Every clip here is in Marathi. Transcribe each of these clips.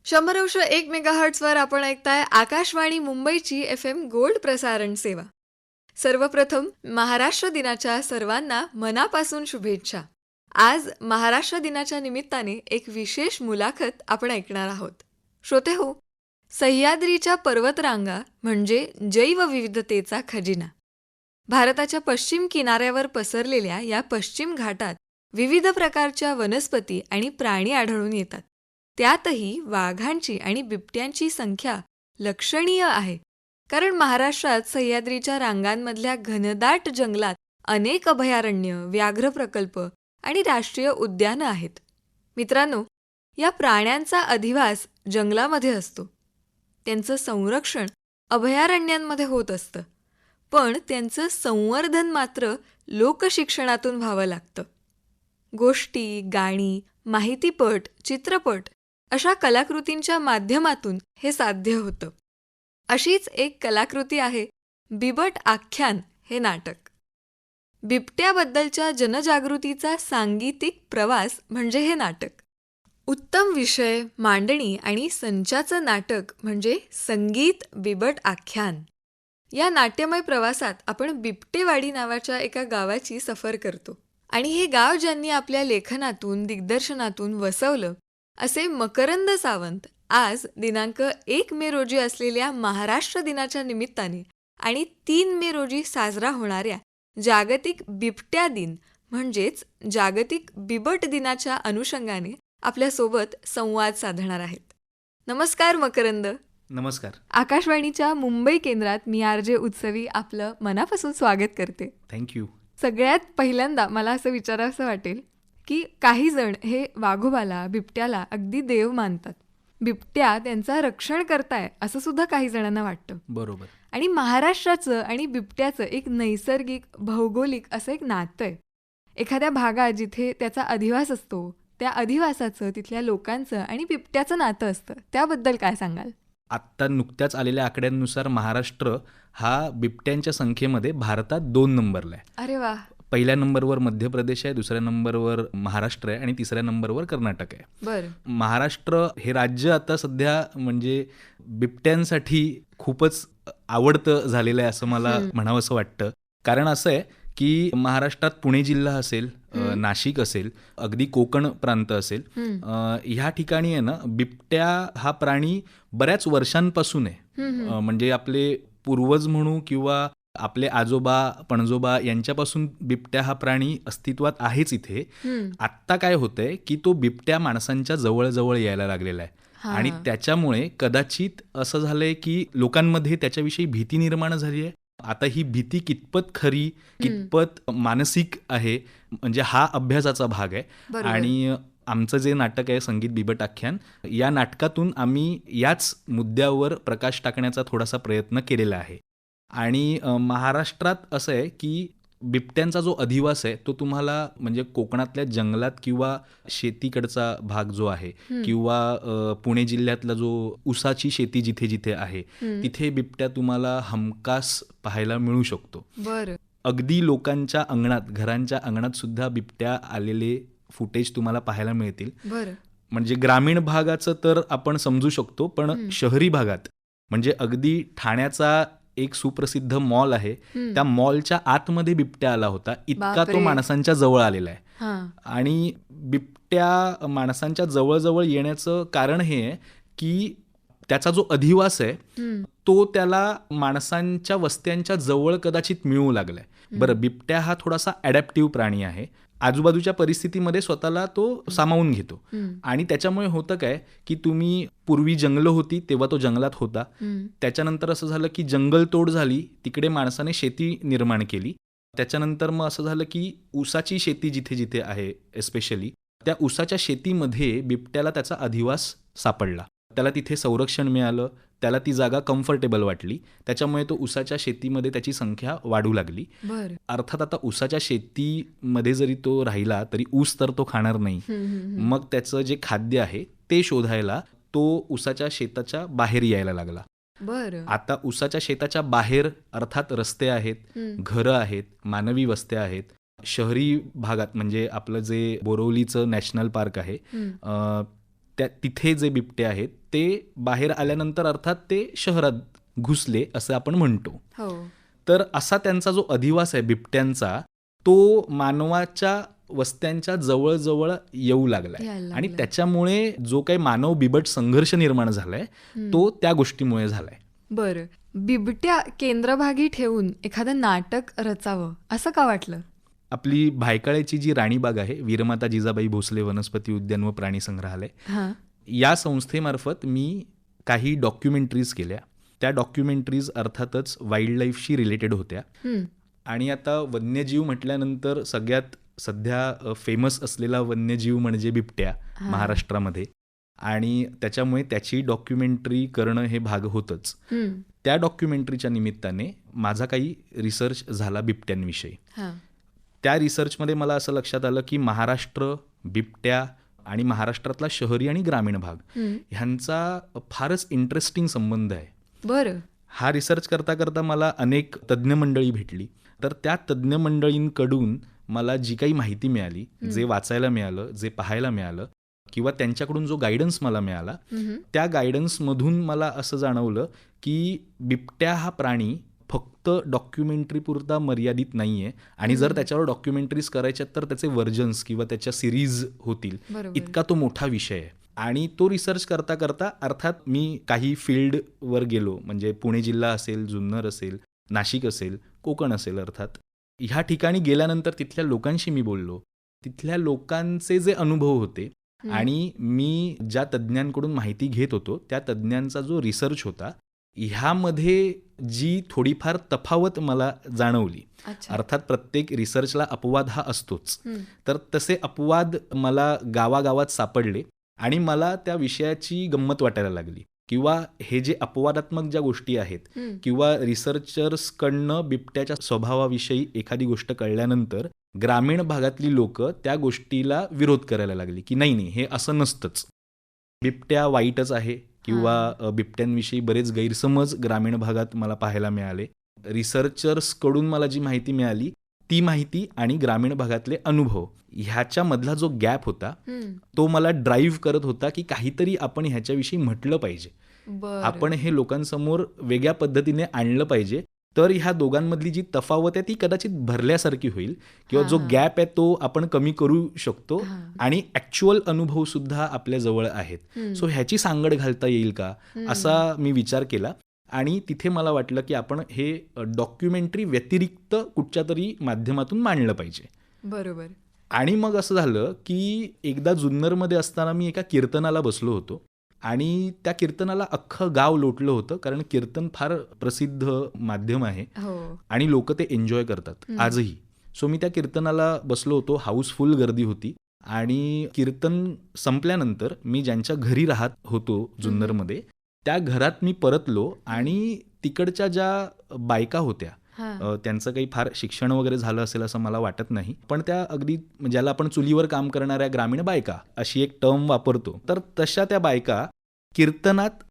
100.1 मेगाहर्ट्झवर आपण ऐकताय आकाशवाणी मुंबईची FM गोल्ड प्रसारण सेवा. सर्वप्रथम महाराष्ट्र दिनाच्या सर्वांना मनापासून शुभेच्छा. आज महाराष्ट्र दिनाच्या निमित्ताने एक विशेष मुलाखत आपण ऐकणार आहोत. श्रोते हो, सह्याद्रीच्या पर्वतरांगा म्हणजे जैवविविधतेचा खजिना. भारताच्या पश्चिम किनाऱ्यावर पसरलेल्या या पश्चिम घाटात विविध प्रकारच्या वनस्पती आणि प्राणी आढळून येतात. त्यातही वाघांची आणि बिबट्यांची संख्या लक्षणीय आहे, कारण महाराष्ट्रात सह्याद्रीच्या रांगांमधल्या घनदाट जंगलात अनेक अभयारण्य, व्याघ्र प्रकल्प आणि राष्ट्रीय उद्यानं आहेत. मित्रांनो, या प्राण्यांचा अधिवास जंगलामध्ये असतो. त्यांचं संरक्षण अभयारण्यांमध्ये होत असतं, पण त्यांचं संवर्धन मात्र लोकशिक्षणातून व्हावं लागतं. गोष्टी, गाणी, माहितीपट, चित्रपट अशा कलाकृतींच्या माध्यमातून हे साध्य होतं. अशीच एक कलाकृती आहे बिबट आख्यान हे नाटक. बिबट्याबद्दलच्या जनजागृतीचा सांगीतिक प्रवास म्हणजे हे नाटक. उत्तम विषय, मांडणी आणि संचाचं नाटक म्हणजे संगीत बिबट आख्यान. या नाट्यमय प्रवासात आपण बिबटेवाडी नावाच्या एका गावाची सफर करतो आणि हे गाव ज्यांनी आपल्या लेखनातून, दिग्दर्शनातून वसवलं असे मकरंद सावंत आज दिनांक 1 मे रोजी असलेल्या महाराष्ट्र दिनाच्या निमित्ताने आणि 3 मे रोजी साजरा होणाऱ्या जागतिक बिबट्या दिन म्हणजेच जागतिक बिबट दिनाच्या अनुषंगाने आपल्यासोबत संवाद साधणार आहेत. नमस्कार मकरंद. नमस्कार. आकाशवाणीच्या मुंबई केंद्रात मी आर.जे. उत्सवी आपलं मनापासून स्वागत करते. थँक्यू. सगळ्यात पहिल्यांदा मला असं विचारावंसं वाटेल की काही जण हे वाघोबाला, बिबट्याला अगदी देव मानतात. बिबट्या त्यांचं रक्षण करताय असं सुद्धा काही जणांना वाटतं. बरोबर. आणि महाराष्ट्राचं आणि बिबट्याचं एक नैसर्गिक, भौगोलिक असं एक नातं आहे. एखाद्या भागात जिथे त्याचा अधिवास असतो, त्या अधिवासाचं, तिथल्या लोकांचं आणि बिबट्याचं नातं असतं. त्याबद्दल काय सांगाल? आत्ता नुकत्याच आलेल्या आकड्यांनुसार महाराष्ट्र हा बिबट्यांच्या संख्येमध्ये भारतात 2 नंबरला आहे. अरे वा. पहिल्या नंबरवर मध्य प्रदेश आहे, दुसऱ्या नंबरवर महाराष्ट्र आहे आणि तिसऱ्या नंबरवर कर्नाटक आहे. बरं. महाराष्ट्र हे राज्य आता सध्या म्हणजे बिबट्यांसाठी खूपच आवडतं झालेलं आहे असं मला म्हणावंसं वाटतं. कारण असं आहे की महाराष्ट्रात पुणे जिल्हा असेल, नाशिक असेल, अगदी कोकण प्रांत असेल, ह्या ठिकाणी आहे ना बिबट्या हा प्राणी बऱ्याच वर्षांपासून आहे. म्हणजे आपले पूर्वज म्हणू किंवा आपले आजोबा पणजोबा यांच्यापासून बिबट्या हा प्राणी अस्तित्वात आहेच इथे. आत्ता काय होतंय की तो बिबट्या माणसांच्या जवळ यायला लागलेला आहे आणि त्याच्यामुळे कदाचित असं झालंय की लोकांमध्ये त्याच्याविषयी भीती निर्माण झाली आहे. आता ही भीती कितपत खरी, कितपत मानसिक आहे, म्हणजे हा अभ्यासाचा भाग आहे. आणि आमचं जे नाटक आहे संगीत बिबट आख्यान, या नाटकातून आम्ही याच मुद्द्यावर प्रकाश टाकण्याचा थोडासा प्रयत्न केलेला आहे. आणि महाराष्ट्रात असं आहे की बिबट्यांचा जो अधिवास आहे तो तुम्हाला म्हणजे कोकणातल्या जंगलात किंवा शेतीकडचा भाग जो आहे किंवा पुणे जिल्ह्यातला जो ऊसाची शेती जिथे जिथे आहे तिथे बिबट्या तुम्हाला हमखास पाहायला मिळू शकतो. बरं. अगदी लोकांच्या अंगणात, घरांच्या अंगणात सुद्धा बिबट्या आलेले फुटेज तुम्हाला पाहायला मिळतील. बरं. म्हणजे ग्रामीण भागाचं तर आपण समजू शकतो, पण शहरी भागात म्हणजे अगदी ठाण्याचा एक सुप्रसिद्ध मॉल आहे, त्या मॉलच्या आतमध्ये बिबट्या आला होता. इतका तो माणसांच्या जवळ आलेला आहे. आणि बिबट्या माणसांच्या जवळ येण्याचं कारण हे आहे की त्याचा जो अधिवास आहे तो त्याला माणसांच्या वस्त्यांच्या जवळ कदाचित मिळू लागलाय. बरं, बिबट्या हा थोडासा ॲडॅप्टिव्ह प्राणी आहे. आजूबाजूच्या परिस्थितीमध्ये स्वतःला तो सामावून घेतो आणि त्याच्यामुळे होतं काय की तुम्ही पूर्वी जंगलं होती तेव्हा तो जंगलात होता. त्याच्यानंतर असं झालं की जंगलतोड झाली, तिकडे माणसाने शेती निर्माण केली. त्याच्यानंतर मग असं झालं की ऊसाची शेती जिथे जिथे आहे एस्पेशली, त्या ऊसाच्या शेतीमध्ये बिबट्याला त्याचा अधिवास सापडला. त्याला तिथे संरक्षण मिळालं, त्याला ती जागा कम्फर्टेबल वाटली, त्याच्यामुळे तो ऊसाच्या शेतीमध्ये त्याची संख्या वाढू लागली. अर्थात आता ऊसाच्या शेतीमध्ये जरी तो राहिला तरी ऊस तर तो खाणार नाही. मग त्याचं जे खाद्य आहे ते शोधायला तो ऊसाच्या शेताच्या बाहेर यायला लागला. आता ऊसाच्या शेताच्या बाहेर अर्थात रस्ते आहेत, घरं आहेत, मानवी वस्त्या आहेत. शहरी भागात म्हणजे आपलं जे बोरिवलीचं नॅशनल पार्क आहे तिथे जे बिबटे आहेत ते बाहेर आल्यानंतर अर्थात ते शहरात घुसले असं आपण म्हणतो. हो. तर असा त्यांचा जो अधिवास आहे बिबट्यांचा, तो मानवाच्या वस्त्यांच्या जवळ येऊ लागलाय. यायला आणि लागलाय. त्याच्यामुळे जो काही मानव बिबट संघर्ष निर्माण झालाय तो त्या गोष्टीमुळे झालाय. बरं, बिबट्या केंद्रभागी ठेवून एखादं नाटक रचावं असं का वाटलं? आपली भायखळ्याची जी राणीबाग आहे, वीरमाता जिजाबाई भोसले वनस्पती उद्यान व प्राणी संग्रहालय, हां. या संस्थेमार्फत मी काही डॉक्युमेंटरीज केल्या. त्या डॉक्युमेंटरीज अर्थातच वाईल्ड लाईफशी रिलेटेड होत्या. हं. आणि आता वन्यजीव म्हटल्यानंतर सगळ्यात सध्या फेमस असलेला वन्यजीव म्हणजे बिबट्या महाराष्ट्रामध्ये, आणि त्याच्यामुळे त्याची डॉक्युमेंटरी करणं हे भाग होतंच. हं. त्या डॉक्युमेंटरीच्या निमित्ताने माझा काही रिसर्च झाला बिबट्यांविषयी. हां. त्या रिसर्चमध्ये मला असं लक्षात आलं की महाराष्ट्र, बिबट्या आणि महाराष्ट्रातला शहरी आणि ग्रामीण भाग ह्यांचा फारच इंटरेस्टिंग संबंध आहे. बरं. हा रिसर्च करता करता मला अनेक तज्ज्ञ मंडळी भेटली. तर त्या तज्ज्ञ मंडळींकडून मला जी काही माहिती मिळाली, जे वाचायला मिळालं, जे पाहायला मिळालं, किंवा त्यांच्याकडून जो गायडन्स मला मिळाला, त्या गायडन्समधून मला असं जाणवलं की बिबट्या हा प्राणी फक्त डॉक्युमेंटरी पुरता मर्यादित नाही आहे. आणि जर त्याच्यावर डॉक्युमेंटरीज करायच्या तर त्याचे व्हर्जन्स किंवा त्याच्या सिरीज होतील, बरोबर. इतका तो मोठा विषय आहे. आणि तो रिसर्च करता करता अर्थात मी काही फील्डवर गेलो, म्हणजे पुणे जिल्हा असेल, जुन्नर असेल, नाशिक असेल, कोकण असेल, अर्थात ह्या ठिकाणी गेल्यानंतर तिथल्या लोकांशी मी बोललो. तिथल्या लोकांचे जे अनुभव होते आणि मी ज्या तज्ज्ञांकडून माहिती घेत होतो त्या तज्ज्ञांचा जो रिसर्च होता, ह्यामध्ये जी थोडीफार तफावत मला जाणवली. अच्छा. अर्थात प्रत्येक रिसर्चला अपवाद हा असतोच. तर तसे अपवाद मला गावागावात सापडले आणि मला त्या विषयाची गंमत वाटायला लागली. किंवा हे जे अपवादात्मक ज्या गोष्टी आहेत, किंवा रिसर्चर्सकडनं बिबट्याच्या स्वभावाविषयी एखादी गोष्ट कळल्यानंतर ग्रामीण भागातली लोक त्या गोष्टीला विरोध करायला लागली की नाही नाही, हे असं नसतंच, बिबट्या वाईटच आहे, किंवा बिबट्यांविषयी बरेच गैरसमज ग्रामीण भागात मला पाहायला मिळाले. रिसर्चर्सकडून मला जी माहिती मिळाली ती माहिती आणि ग्रामीण भागातले अनुभव ह्याच्यामधला जो गॅप होता तो मला ड्राईव्ह करत होता की काहीतरी आपण ह्याच्याविषयी म्हटलं पाहिजे, आपण हे लोकांसमोर वेगळ्या पद्धतीने आणलं पाहिजे. तर ह्या दोघांमधली जी तफावत आहे ती कदाचित भरल्यासारखी होईल, किंवा जो गॅप आहे तो आपण कमी करू शकतो, आणि ॲक्च्युअल अनुभव सुद्धा आपल्या जवळ आहेत. सो ह्याची सांगड घालता येईल का, असा मी विचार केला. आणि तिथे मला वाटलं की आपण हे डॉक्युमेंटरी व्यतिरिक्त कुठच्या तरी माध्यमातून मांडलं पाहिजे. बरोबर. आणि मग असं झालं की एकदा जुन्नरमध्ये असताना मी एका कीर्तनाला बसलो होतो, आणि त्या कीर्तनाला अख्खं गाव लोटलं होतं, कारण कीर्तन फार प्रसिद्ध माध्यम आहे आणि लोक ते एन्जॉय करतात आजही. सो मी त्या कीर्तनाला बसलो होतो, हाऊसफुल गर्दी होती. आणि कीर्तन संपल्यानंतर मी ज्यांच्या घरी राहत होतो जुन्नरमध्ये, त्या घरात मी परतलो, आणि तिकडच्या ज्या बायका होत्या, त्यांचं काही फार शिक्षण वगैरे झालं असेल असं मला वाटत नाही, पण त्या अगदी ज्याला आपण चुलीवर काम करणाऱ्या ग्रामीण बायका अशी एक टर्म वापरतो, तर तशा त्या बायका कीर्तनात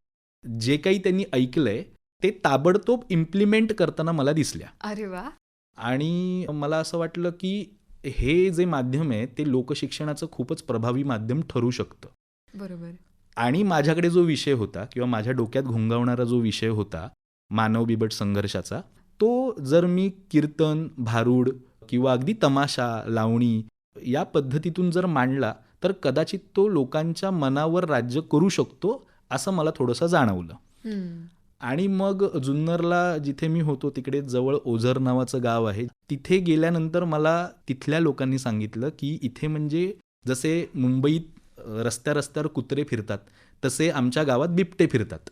जे काही त्यांनी ऐकलंय ते ताबडतोब इम्प्लिमेंट करताना मला दिसल्या. अरे वा. आणि मला असं वाटलं की हे जे माध्यम आहे ते लोकशिक्षणाचं खूपच प्रभावी माध्यम ठरू शकतं. बरोबर. आणि माझ्याकडे जो विषय होता, किंवा माझ्या डोक्यात घोंगावणारा जो विषय होता मानव बिबट संघर्षाचा, तो जर मी कीर्तन, भारूड किंवा अगदी तमाशा, लावणी या पद्धतीतून जर मांडला तर कदाचित तो लोकांच्या मनावर राज्य करू शकतो असं मला थोडंसं जाणवलं. आणि मग जुन्नरला जिथे मी होतो तिकडे जवळ ओझर नावाचं गाव आहे, तिथे गेल्यानंतर मला तिथल्या लोकांनी सांगितलं की इथे म्हणजे जसे मुंबईत रस्त्यावर कुत्रे फिरतात तसे आमच्या गावात बिबटे फिरतात.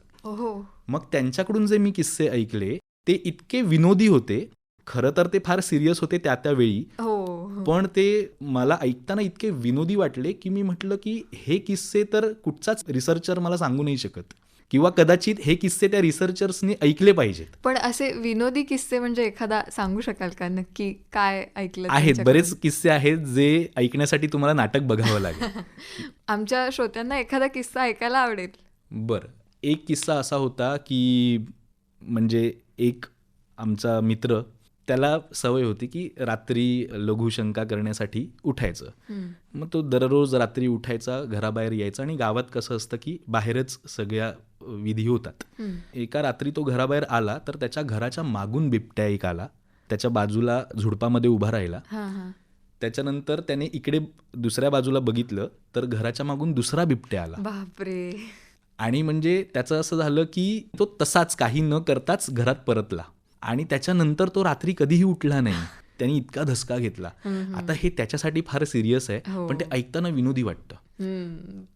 मग त्यांच्याकडून जे मी किस्से ऐकले ते इतके विनोदी होते. खरं तर ते फार सिरियस होते त्यावेळी, पण ते मला ऐकताना इतके विनोदी वाटले की मी म्हटलं की हे किस्से तर कुठचाच रिसर्चर मला सांगू नाही शकत, किंवा कदाचित हे किस्से त्या रिसर्चर्सनी ऐकले पाहिजेत. पण असे विनोदी किस्से म्हणजे एखादा सांगू शकाल का, नक्की काय ऐकलं? आहेत, बरेच किस्से आहेत जे ऐकण्यासाठी तुम्हाला नाटक बघावं लागेल. आमच्या श्रोत्यांना एखादा किस्सा ऐकायला आवडेल. बरं, एक किस्सा असा होता की म्हणजे एक आमचा मित्र त्याला सवय होती की रात्री लघुशंका करण्यासाठी उठायचं. मग तो दररोज रात्री उठायचा, घराबाहेर यायचा आणि गावात कसं असतं की बाहेरच सगळ्या विधी होतात. एका रात्री तो घराबाहेर आला तर त्याच्या घराच्या मागून बिबट्या एक आला, त्याच्या बाजूला झुडपामध्ये उभा राहिला. त्याच्यानंतर त्याने इकडे दुसऱ्या बाजूला बघितलं तर घराच्या मागून दुसरा बिबट्या आला. बापरे. आणि म्हणजे त्याचं असं झालं की तो तसाच काही न करताच घरात परतला आणि त्याच्यानंतर तो रात्री कधीही उठला नाही. त्यांनी इतका धसका घेतला. आता हे त्याच्यासाठी फार सिरियस आहे, पण ते ऐकताना विनोदी वाटतं.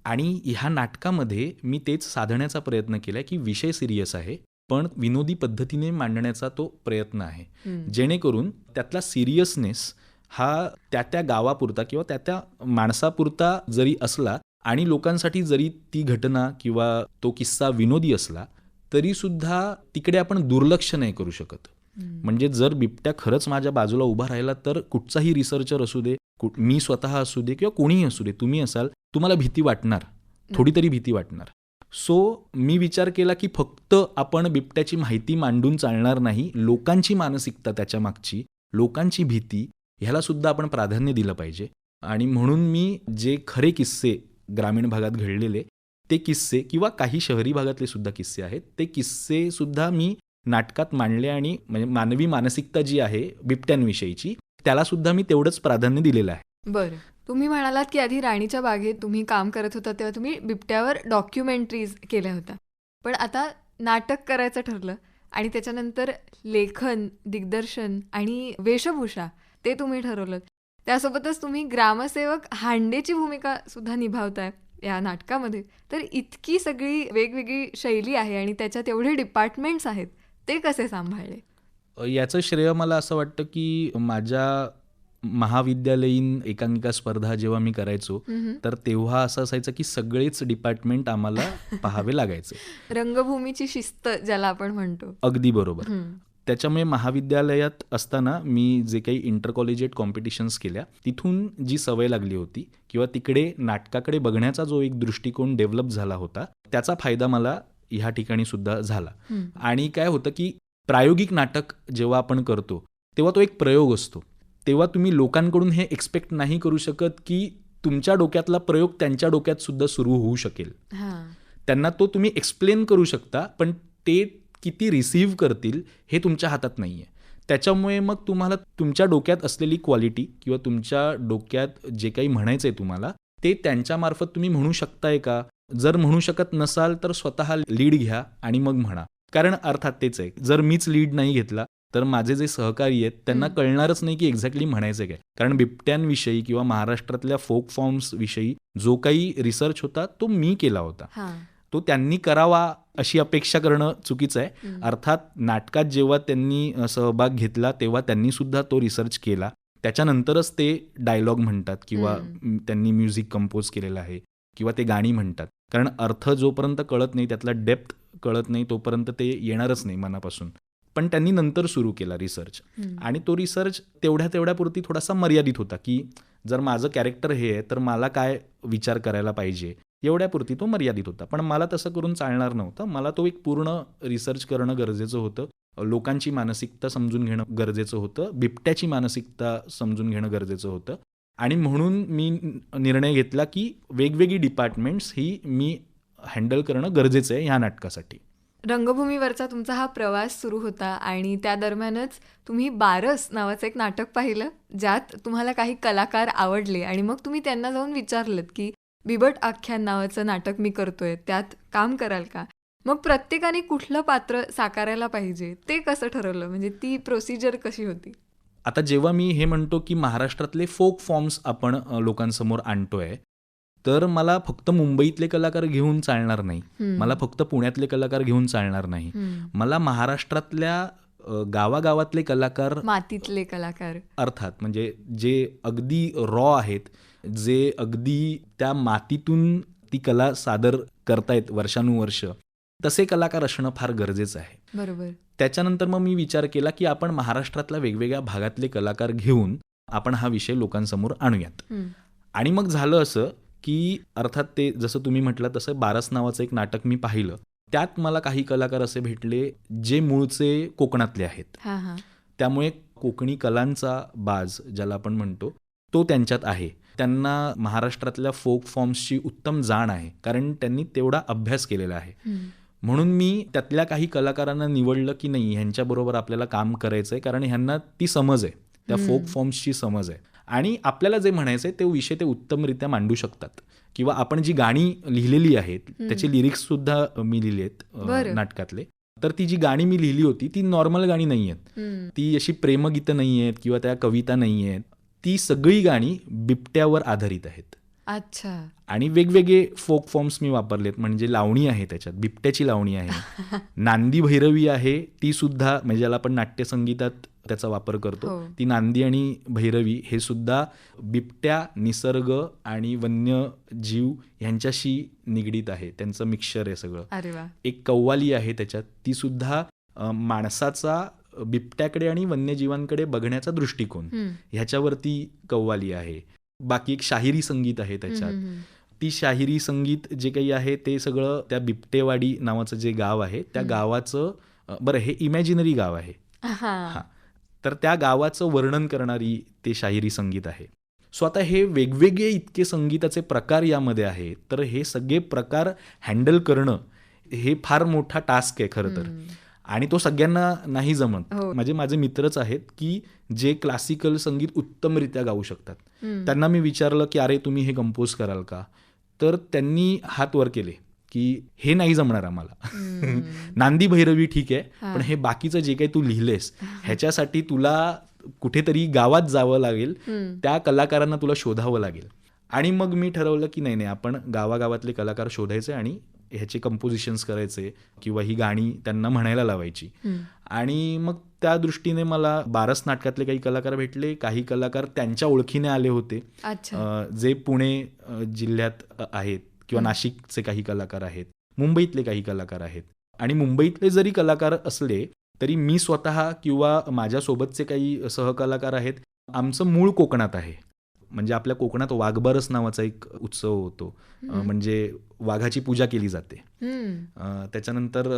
आणि ह्या नाटकामध्ये मी तेच साधण्याचा प्रयत्न केलाय की विषय सिरियस आहे पण विनोदी पद्धतीने मांडण्याचा तो प्रयत्न आहे, जेणेकरून त्यातला सिरियसनेस हा त्या गावापुरता किंवा त्या माणसापुरता जरी असला आणि लोकांसाठी जरी ती घटना किंवा तो किस्सा विनोदी असला तरी सुद्धा तिकडे आपण दुर्लक्ष नाही करू शकत. म्हणजे जर बिबट्या खरंच माझ्या बाजूला उभा राहिला तर कुठचाही रिसर्चर असू दे, मी स्वतः असू दे किंवा कोणीही असू दे, तुम्ही असाल, तुम्हाला भीती वाटणार, थोडी तरी भीती वाटणार. सो मी विचार केला की फक्त आपण बिबट्याची माहिती मांडून चालणार नाही, लोकांची मानसिकता त्याच्या मागची, लोकांची भीती, ह्याला सुद्धा आपण प्राधान्य दिलं पाहिजे. आणि म्हणून मी जे खरे किस्से ग्रामीण भागात घडलेले ते किस्से किंवा काही शहरी भागातले सुद्धा किस्से आहेत, ते किस्से सुद्धा मी नाटकात मांडले आणि म्हणजे मानवी मानसिकता जी आहे बिबट्यांविषयीची त्याला सुद्धा मी तेवढंच प्राधान्य दिलेलं आहे. बरं, तुम्ही म्हणालात की आधी राणीच्या बागेत तुम्ही काम करत होता तेव्हा तुम्ही बिबट्यावर डॉक्युमेंटरीज केल्या होत्या, पण आता नाटक करायचं ठरलं आणि त्याच्यानंतर लेखन, दिग्दर्शन आणि वेशभूषा ते तुम्ही ठरवलं. त्यासोबतच तुम्ही ग्रामसेवक हांडेची भूमिका सुद्धा निभावताय या नाटकामध्ये. तर इतकी सगळी वेगवेगळी शैली आहे आणि त्याच्यात एवढे डिपार्टमेंट्स आहेत, ते कसे सांभाळले? याचं श्रेय मला असं वाटतं की माझ्या महाविद्यालयीन एकांकिका स्पर्धा जेव्हा मी करायचो तर तेव्हा असं असायचं की सगळेच डिपार्टमेंट आम्हाला पाहावे लागायचे. रंगभूमीची शिस्त ज्याला आपण म्हणतो. अगदी बरोबर. त्याच्यामुळे महाविद्यालयात असताना मी जे काही इंटर कॉलेजिएट कॉम्पिटिशन्स केल्या तिथून जी सवय लागली होती किंवा तिकडे नाटकाकडे बघण्याचा जो एक दृष्टिकोन डेव्हलप झाला होता त्याचा फायदा मला ह्या ठिकाणी सुद्धा झाला. आणि काय होतं की प्रायोगिक नाटक जेव्हा आपण करतो तेव्हा तो एक प्रयोग असतो, तेव्हा तुम्ही लोकांकडून हे एक्सपेक्ट नाही करू शकत की तुमच्या डोक्यातला प्रयोग त्यांच्या डोक्यात सुद्धा सुरू होऊ शकेल. त्यांना तो तुम्ही एक्सप्लेन करू शकता पण ते किती रिसीव्ह करतील हे तुमच्या हातात नाही आहे. त्याच्यामुळे मग तुम्हाला तुमच्या डोक्यात असलेली क्वालिटी किंवा तुमच्या डोक्यात जे काही म्हणायचं आहे तुम्हाला ते त्यांच्यामार्फत तुम्ही म्हणू शकताय का? जर म्हणू शकत नसाल तर स्वतः लीड घ्या आणि मग म्हणा. कारण अर्थात तेच आहे, जर मीच लीड नाही घेतला तर माझे जे सहकारी आहेत त्यांना कळणारच नाही की एक्झॅक्टली म्हणायचं काय. कारण बिबट्यांविषयी किंवा महाराष्ट्रातल्या फोक फॉर्म्स विषयी जो काही रिसर्च होता तो मी केला होता, तो त्यांनी करावा अशी अपेक्षा करणं चुकीचं आहे. अर्थात नाटकात जेव्हा त्यांनी सहभाग घेतला तेव्हा त्यांनी सुद्धा तो रिसर्च केला, त्याच्यानंतरच ते डायलॉग म्हणतात किंवा त्यांनी म्युझिक कंपोज केलेलं आहे किंवा ते गाणी म्हणतात. कारण अर्थ जोपर्यंत कळत नाही, त्यातला डेप्थ कळत नाही तोपर्यंत ते येणारच नाही मनापासून. पण त्यांनी नंतर सुरू केला रिसर्च आणि तो रिसर्च तेवढ्यापुरती थोडासा मर्यादित होता की जर माझं कॅरेक्टर हे आहे तर मला काय विचार करायला पाहिजे एवढ्यापुरती तो मर्यादित होता. पण मला तसं करून चालणार नव्हतं. मला तो एक पूर्ण रिसर्च करणं गरजेचं होतं, लोकांची मानसिकता समजून घेणं गरजेचं होतं, बिबट्याची मानसिकता समजून घेणं गरजेचं होतं. आणि म्हणून मी निर्णय घेतला की वेगवेगळी डिपार्टमेंट्स ही मी हँडल करणं गरजेचं आहे ह्या नाटकासाठी. रंगभूमीवरचा तुमचा हा प्रवास सुरू होता आणि त्या दरम्यानच तुम्ही बारस नावाचं एक नाटक पाहिलं ज्यात तुम्हाला काही कलाकार आवडले आणि मग तुम्ही त्यांना जाऊन विचारलं की बिबट आख्यान नावाचं नाटक मी करतोय, त्यात काम कराल का? मग प्रत्येकाने कुठलं पात्र साकारायला पाहिजे ते कसं ठरवलं, म्हणजे ती प्रोसिजर कशी होती? आता जेव्हा मी हे म्हणतो की महाराष्ट्रातले फोक फॉर्म्स आपण लोकांसमोर आणतोय तर मला फक्त मुंबईतले कलाकार घेऊन चालणार नाही, मला फक्त पुण्यातले कलाकार घेऊन चालणार नाही, मला महाराष्ट्रातल्या गावागावातले कलाकार, मातीतले कलाकार, अर्थात म्हणजे जे अगदी रॉ आहेत, जे अगदी त्या मातीतून ती कला सादर करतायत वर्षानुवर्ष, तसे कलाकार असणं फार गरजेचं आहे. बरोबर. त्याच्यानंतर मग मी विचार केला की आपण महाराष्ट्रातल्या वेगवेगळ्या भागातले कलाकार घेऊन आपण हा विषय लोकांसमोर आणूयात. आणि मग झालं असं की अर्थात ते जसं तुम्ही म्हटलं तसं बारस नावाचं एक नाटक मी पाहिलं, त्यात मला काही कलाकार असे भेटले जे मूळचे कोकणातले आहेत. त्यामुळे कोकणी कलांचा बाज ज्याला आपण म्हणतो तो त्यांच्यात आहे. त्यांना महाराष्ट्रातल्या फोक फॉर्म्सची उत्तम जाण आहे, कारण त्यांनी तेवढा अभ्यास केलेला आहे. म्हणून मी त्यातल्या काही कलाकारांना निवडलं की नाही, ह्यांच्याबरोबर आपल्याला काम करायचं आहे, कारण ह्यांना ती समज आहे, त्या फोक फॉर्म्सची समज आहे आणि आपल्याला जे म्हणायचं आहे ते विषय ते उत्तमरित्या मांडू शकतात. किंवा आपण जी गाणी लिहिलेली आहेत त्याचे लिरिक्स सुद्धा मी लिहिले आहेत नाटकातले. तर ती जी गाणी मी लिहिली होती ती नॉर्मल गाणी नाही आहेत, ती अशी प्रेमगीतं नाही आहेत किंवा त्या कविता नाही आहेत. ती सगळी गाणी बिबट्यावर आधारित आहेत. अच्छा. आणि वेगवेगळे फोक फॉर्म्स मी वापरलेत. म्हणजे लावणी आहे, त्याच्यात बिबट्याची लावणी आहे, नांदी भैरवी आहे, ती सुद्धा म्हणजे ज्याला आपण नाट्यसंगीतात त्याचा वापर करतो, ती नांदी आणि भैरवी हे सुद्धा बिबट्या, निसर्ग आणि वन्यजीव यांच्याशी निगडीत आहे, त्यांचं मिक्सचर आहे सगळं. अरे वा. एक कव्वाली आहे त्याच्यात, ती सुद्धा माणसाचा बिबट्याकडे आणि वन्यजीवांकडे बघण्याचा दृष्टिकोन ह्याच्यावरती कव्वाली आहे. बाकी एक शाहिरी संगीत आहे त्याच्यात. ती शाहिरी संगीत जे काही आहे ते सगळं त्या बिबटेवाडी नावाचं जे गाव आहे त्या गावाचं, बरं हे इमॅजिनरी गाव आहे, हां, तर त्या गावाचं वर्णन करणारी ते शाहिरी संगीत आहे. सो आता हे वेगवेगळे इतके संगीताचे प्रकार यामध्ये आहेत, तर हे सगळे प्रकार हँडल करणं हे फार मोठा टास्क आहे खरं तर. आणि तो सगळ्यांना नाही जमत. म्हणजे माझे मित्रच आहेत की जे क्लासिकल संगीत उत्तमरित्या गाऊ शकतात. त्यांना मी विचारलं की अरे तुम्ही हे कंपोज कराल का, तर त्यांनी हात वर केले की हे नाही जमणार आम्हाला. नांदी भैरवी ठीक आहे, पण हे बाकीचं जे काही तू लिहिलेस ह्याच्यासाठी तुला कुठेतरी गावात जावं लागेल, त्या कलाकारांना तुला शोधावं लागेल. आणि मग मी ठरवलं की नाही आपण गावागावातले कलाकार शोधायचे आणि ह्याचे कंपोजिशन्स करायचे किंवा ही गाणी त्यांना म्हणायला लावायची. आणि मग त्या दृष्टीने मला बारस नाटकातले काही कलाकार भेटले, काही कलाकार त्यांच्या ओळखीने आले होते जे पुणे जिल्ह्यात आहेत किंवा नाशिकचे काही कलाकार आहेत, मुंबईतले काही कलाकार आहेत. आणि मुंबईतले जरी कलाकार असले तरी मी स्वतः किंवा माझ्यासोबतचे काही सहकलाकार आहेत, आमचं मूळ कोकणात आहे. म्हणजे आपल्या कोकणात वाघबारस नावाचा एक उत्सव होतो, म्हणजे वाघाची पूजा केली जाते. त्याच्यानंतर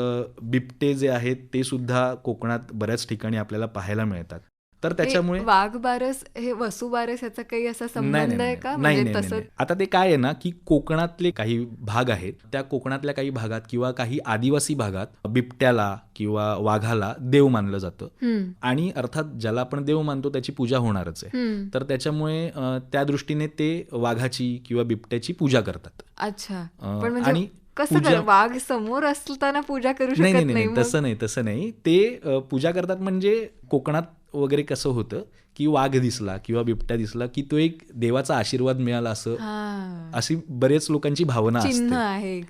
बिबटे जे आहेत ते सुद्धा कोकणात बऱ्याच ठिकाणी आपल्याला पाहायला मिळतात. तर त्याच्यामुळे वाघबारस हे वसुबारस याचा काही असा संबंध आहे का? नाही. आता ते काय आहे ना की कोकणातले काही भाग आहेत, त्या कोकणातल्या काही भागात किंवा काही आदिवासी भागात बिबट्याला किंवा वाघाला देव मानलं जातं आणि अर्थात ज्याला आपण देव मानतो त्याची पूजा होणारच आहे. तर त्याच्यामुळे त्या दृष्टीने ते वाघाची किंवा बिबट्याची पूजा करतात. अच्छा. पण म्हणजे कसं वाघ समोर असताना पूजा करू शकत नाही? तसं नाही. ते पूजा करतात म्हणजे कोकणात वगैरे कसं होतं की वाघ दिसला किंवा बिबट्या दिसला की तो एक देवाचा आशीर्वाद मिळाला असं, अशी बरेच लोकांची भावना असते,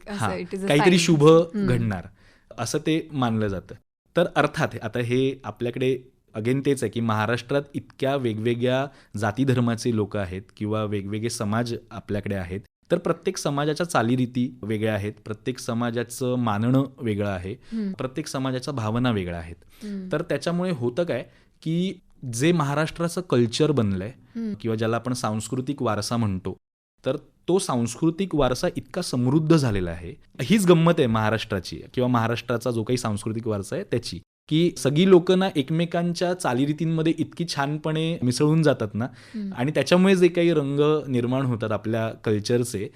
काहीतरी शुभ घडणार असं ते मानलं जातं. तर अर्थात आता हे आपल्याकडे अगेन तेच आहे की महाराष्ट्रात इतक्या वेगवेगळ्या जाती धर्माचे लोक आहेत किंवा वेगवेगळे समाज आपल्याकडे आहेत. तर प्रत्येक समाजाच्या चालीरीती वेगळ्या आहेत, प्रत्येक समाजाचं मानणं वेगळं आहे, प्रत्येक समाजाच्या भावना वेगळ्या आहेत. तर त्याच्यामुळे होतं काय की जे महाराष्ट्राचं कल्चर बनलंय किंवा ज्याला आपण सांस्कृतिक वारसा म्हणतो, तर तो सांस्कृतिक वारसा इतका समृद्ध झालेला आहे. हीच गंमत आहे महाराष्ट्राची किंवा महाराष्ट्राचा जो काही सांस्कृतिक वारसा आहे त्याची, की सगळी लोक ना एकमेकांच्या चालीरीतींमध्ये इतकी छानपणे मिसळून जातात ना, आणि त्याच्यामुळे जे काही रंग निर्माण होतात आपल्या कल्चरचे,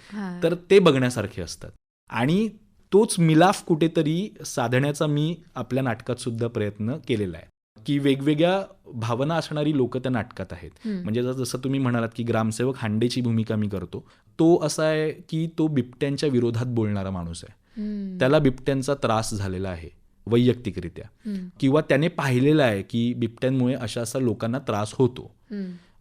तर ते बघण्यासारखे असतात. आणि तोच मिलाफ कुठेतरी साधण्याचा मी आपल्या नाटकात सुद्धा प्रयत्न केलेला आहे की वेगवेगळ्या भावना असणारी लोक त्या नाटकात आहेत. म्हणजे जसं तुम्ही म्हणालात की ग्रामसेवक हांडेची भूमिका मी करतो, तो असा आहे की तो बिबट्यांच्या विरोधात बोलणारा माणूस आहे. त्याला बिबट्यांचा त्रास झालेला आहे वैयक्तिकरित्या, किंवा त्याने पाहिलेलं आहे की बिबट्यांमुळे अशा लोकांना त्रास होतो.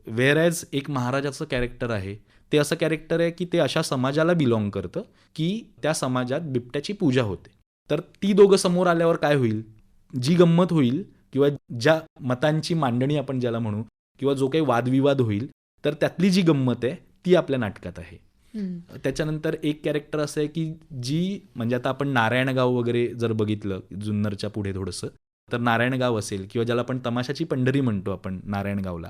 व्हेअरएज एक महाराजाचं कॅरेक्टर आहे, ते असं कॅरेक्टर आहे की ते अशा समाजाला बिलॉंग करतं की त्या समाजात बिबट्याची पूजा होते. तर ती दोघं समोर आल्यावर काय होईल, जी गंमत होईल किंवा ज्या मतांची मांडणी आपण ज्याला म्हणू किंवा जो काही वादविवाद होईल, तर त्यातली जी गंमत आहे ती आपल्या नाटकात आहे. त्याच्यानंतर एक कॅरेक्टर असं आहे की जी म्हणजे आता आपण नारायणगाव वगैरे जर बघितलं जुन्नरच्या पुढे थोडंसं, तर नारायणगाव असेल किंवा ज्याला आपण तमाशाची पंढरी म्हणतो आपण नारायणगावला,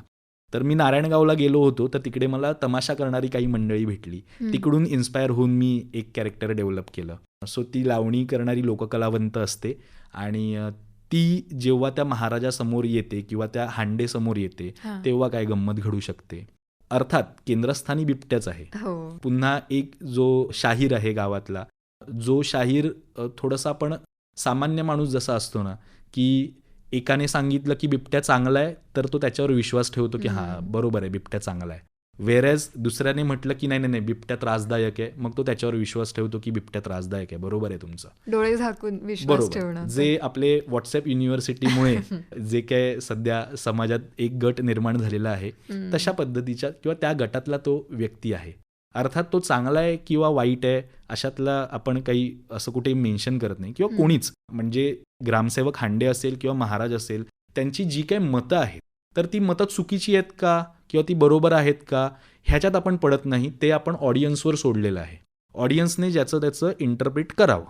तर मी नारायणगावला गेलो होतो तर तिकडे मला तमाशा करणारी काही मंडळी भेटली. तिकडून इन्स्पायर होऊन मी एक कॅरेक्टर डेव्हलप केलं. सो ती लावणी करणारी लोककलावंत असते आणि ती जेव्हा त्या महाराजासमोर येते किंवा त्या हांडेसमोर येते हा. तेव्हा काय गंमत घडू शकते. अर्थात केंद्रस्थानी बिबट्याच आहे. हो. पुन्हा एक जो शाहीर आहे गावातला, जो शाहीर थोडासा आपण सामान्य माणूस जसा असतो ना, की एकाने सांगितलं की बिबट्या चांगला आहे तर तो त्याच्यावर विश्वास ठेवतो की हा बरोबर आहे, बिबट्या चांगला आहे. वेरॅज दुसऱ्याने म्हटलं की नाही नाही नाही, बिबट्या त्रासदायक आहे, मग तो त्याच्यावर विश्वास ठेवतो की बिबट्या त्रासदायक आहे, बरोबर आहे तुमचं. डोळे झाकून विश्वास बरोबर. ठेवणं. जे आपले व्हॉट्सअप युनिव्हर्सिटीमुळे जे काय सध्या समाजात एक गट निर्माण झालेला आहे, तशा पद्धतीच्या किंवा त्या गटातला तो व्यक्ती आहे. अर्थात तो चांगला आहे किंवा वाईट आहे अशातला आपण काही असं कुठे मेन्शन करत नाही किंवा कोणीच. म्हणजे ग्रामसेवक हांडे असेल किंवा महाराज असेल, त्यांची जी काही मतं आहेत तर ती मतं चुकीची आहेत का किंवा ती बरोबर आहेत का ह्याच्यात आपण पडत नाही. ते आपण ऑडियन्सवर सोडलेलं आहे. ऑडियन्सने ज्याचं त्याचं इंटरप्रिट करावं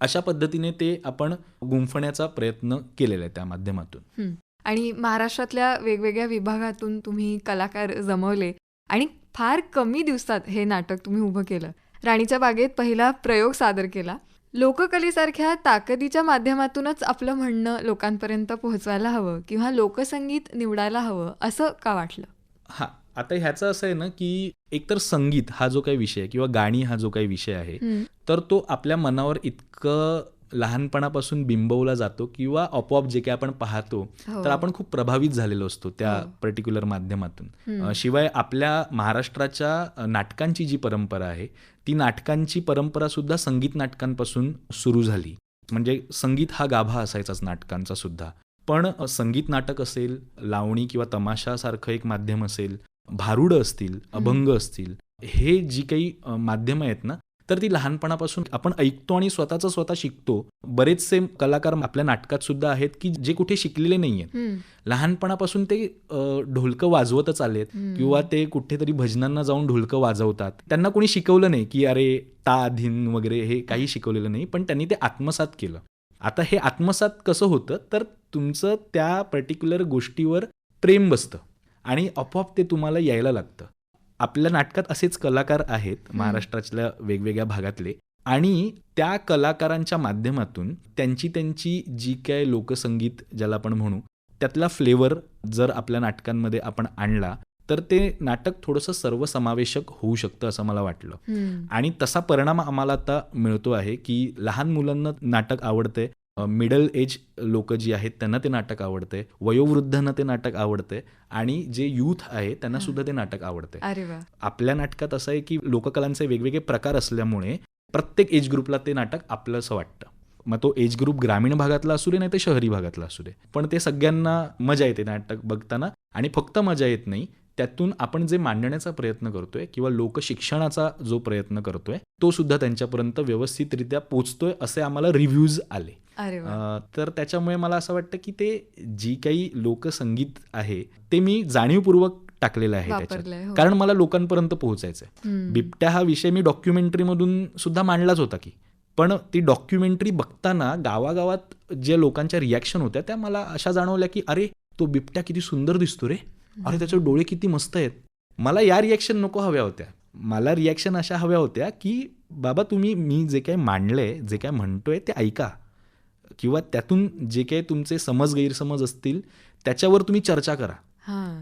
अशा पद्धतीने ते आपण गुंफण्याचा प्रयत्न केलेला आहे त्या माध्यमातून. आणि महाराष्ट्रातल्या वेगवेगळ्या विभागातून तुम्ही कलाकार जमवले आणि फार कमी दिवसात हे नाटक तुम्ही उभं केलं. राणीच्या बागेत पहिला प्रयोग सादर केला. लोककलेसारख्या ताकदीच्या माध्यमातूनच आपलं म्हणणं लोकांपर्यंत पोहोचवायला हवं किंवा लोकसंगीत निवडायला हवं असं का वाटलं? हां, आता ह्याचं असं आहे ना, की एकतर संगीत हा जो काही विषय आहे किंवा गाणी हा जो काही विषय आहे, तर तो आपल्या मनावर इतकं लहानपणापासून बिंबवला जातो किंवा आपोआप जे काही आपण पाहतो तर आपण खूप प्रभावित झालेलो असतो त्या पर्टिक्युलर माध्यमातून. शिवाय आपल्या महाराष्ट्राच्या नाटकांची जी परंपरा आहे, ती नाटकांची परंपरा सुद्धा संगीत नाटकांपासून सुरू झाली. म्हणजे संगीत हा गाभा असायचाच नाटकांचा सुद्धा. पण संगीत नाटक असेल, लावणी किंवा तमाशासारखं एक माध्यम असेल, भारुडं असतील, अभंग असतील, हे जी काही माध्यमं आहेत ना, तर ती लहानपणापासून आपण ऐकतो आणि स्वतः शिकतो. बरेचसे कलाकार आपल्या नाटकात सुद्धा आहेत की जे कुठे शिकलेले नाही आहेत. लहानपणापासून ते ढोलकं वाजवतच आलेत किंवा ते कुठेतरी भजनांना जाऊन ढोलकं वाजवतात. त्यांना कोणी शिकवलं नाही की अरे ता धिन वगैरे हे काही शिकवलेलं नाही, पण त्यांनी ते आत्मसात केलं. आता हे आत्मसात कसं होतं तर तुमचं त्या पर्टिक्युलर गोष्टीवर प्रेम बसतं आणि आपोआप ते तुम्हाला यायला लागतं. आपल्या नाटकात असेच कलाकार आहेत महाराष्ट्रातल्या वेगवेगळ्या भागातले आणि त्या कलाकारांच्या माध्यमातून त्यांची जी काय लोकसंगीत ज्याला आपण म्हणू त्यातला फ्लेवर जर आपल्या नाटकांमध्ये आपण आणला तर ते नाटक थोडंसं सर्वसमावेशक होऊ शकतं असं मला वाटलं. आणि तसा परिणाम आम्हाला आता मिळतो आहे की लहान मुलांना नाटक आवडतंय, मिडल एज लोक जी आहेत त्यांना ते नाटक आवडतंय, वयोवृद्धांना ते नाटक आवडतंय आणि जे यूथ आहे त्यांना सुद्धा ते नाटक आवडतंय. अरे वा. आपल्या नाटकात असं आहे की लोककलांचे वेगवेगळे प्रकार असल्यामुळे प्रत्येक एज ग्रुपला ते नाटक आपलं असं वाटतं. मग तो एज ग्रुप ग्रामीण भागातला असू दे नाही तर शहरी भागातला असू दे, पण ते सगळ्यांना मजा येते नाटक बघताना. आणि फक्त मजा येत नाही, त्यातून आपण जे मांडण्याचा प्रयत्न करतोय किंवा लोकशिक्षणाचा जो प्रयत्न करतोय तो सुद्धा त्यांच्यापर्यंत व्यवस्थितरित्या पोचतोय असे आम्हाला रिव्ह्यूज आले. तर त्याच्यामुळे मला असं वाटतं की ते जी काही लोकसंगीत आहे ते मी जाणीवपूर्वक टाकलेलं आहे त्याच्यात, कारण मला लोकांपर्यंत पोहोचायचंय. बिबट्या हा विषय मी डॉक्युमेंटरीमधून सुद्धा मांडलाच होता की, पण ती डॉक्युमेंटरी बघताना गावागावात ज्या लोकांच्या रिॲक्शन होत्या त्या मला अशा जाणवल्या की अरे तो बिबट्या किती सुंदर दिसतो रे, अरे त्याचे डोळे किती मस्त आहेत. मला या रिॲक्शन नको हव्या होत्या. मला रिॲक्शन अशा हव्या होत्या की बाबा तुम्ही मी जे काही मांडलंय, जे काय म्हणतोय ते ऐका किंवा त्यातून जे काही तुमचे समज गैरसमज असतील त्याच्यावर तुम्ही चर्चा करा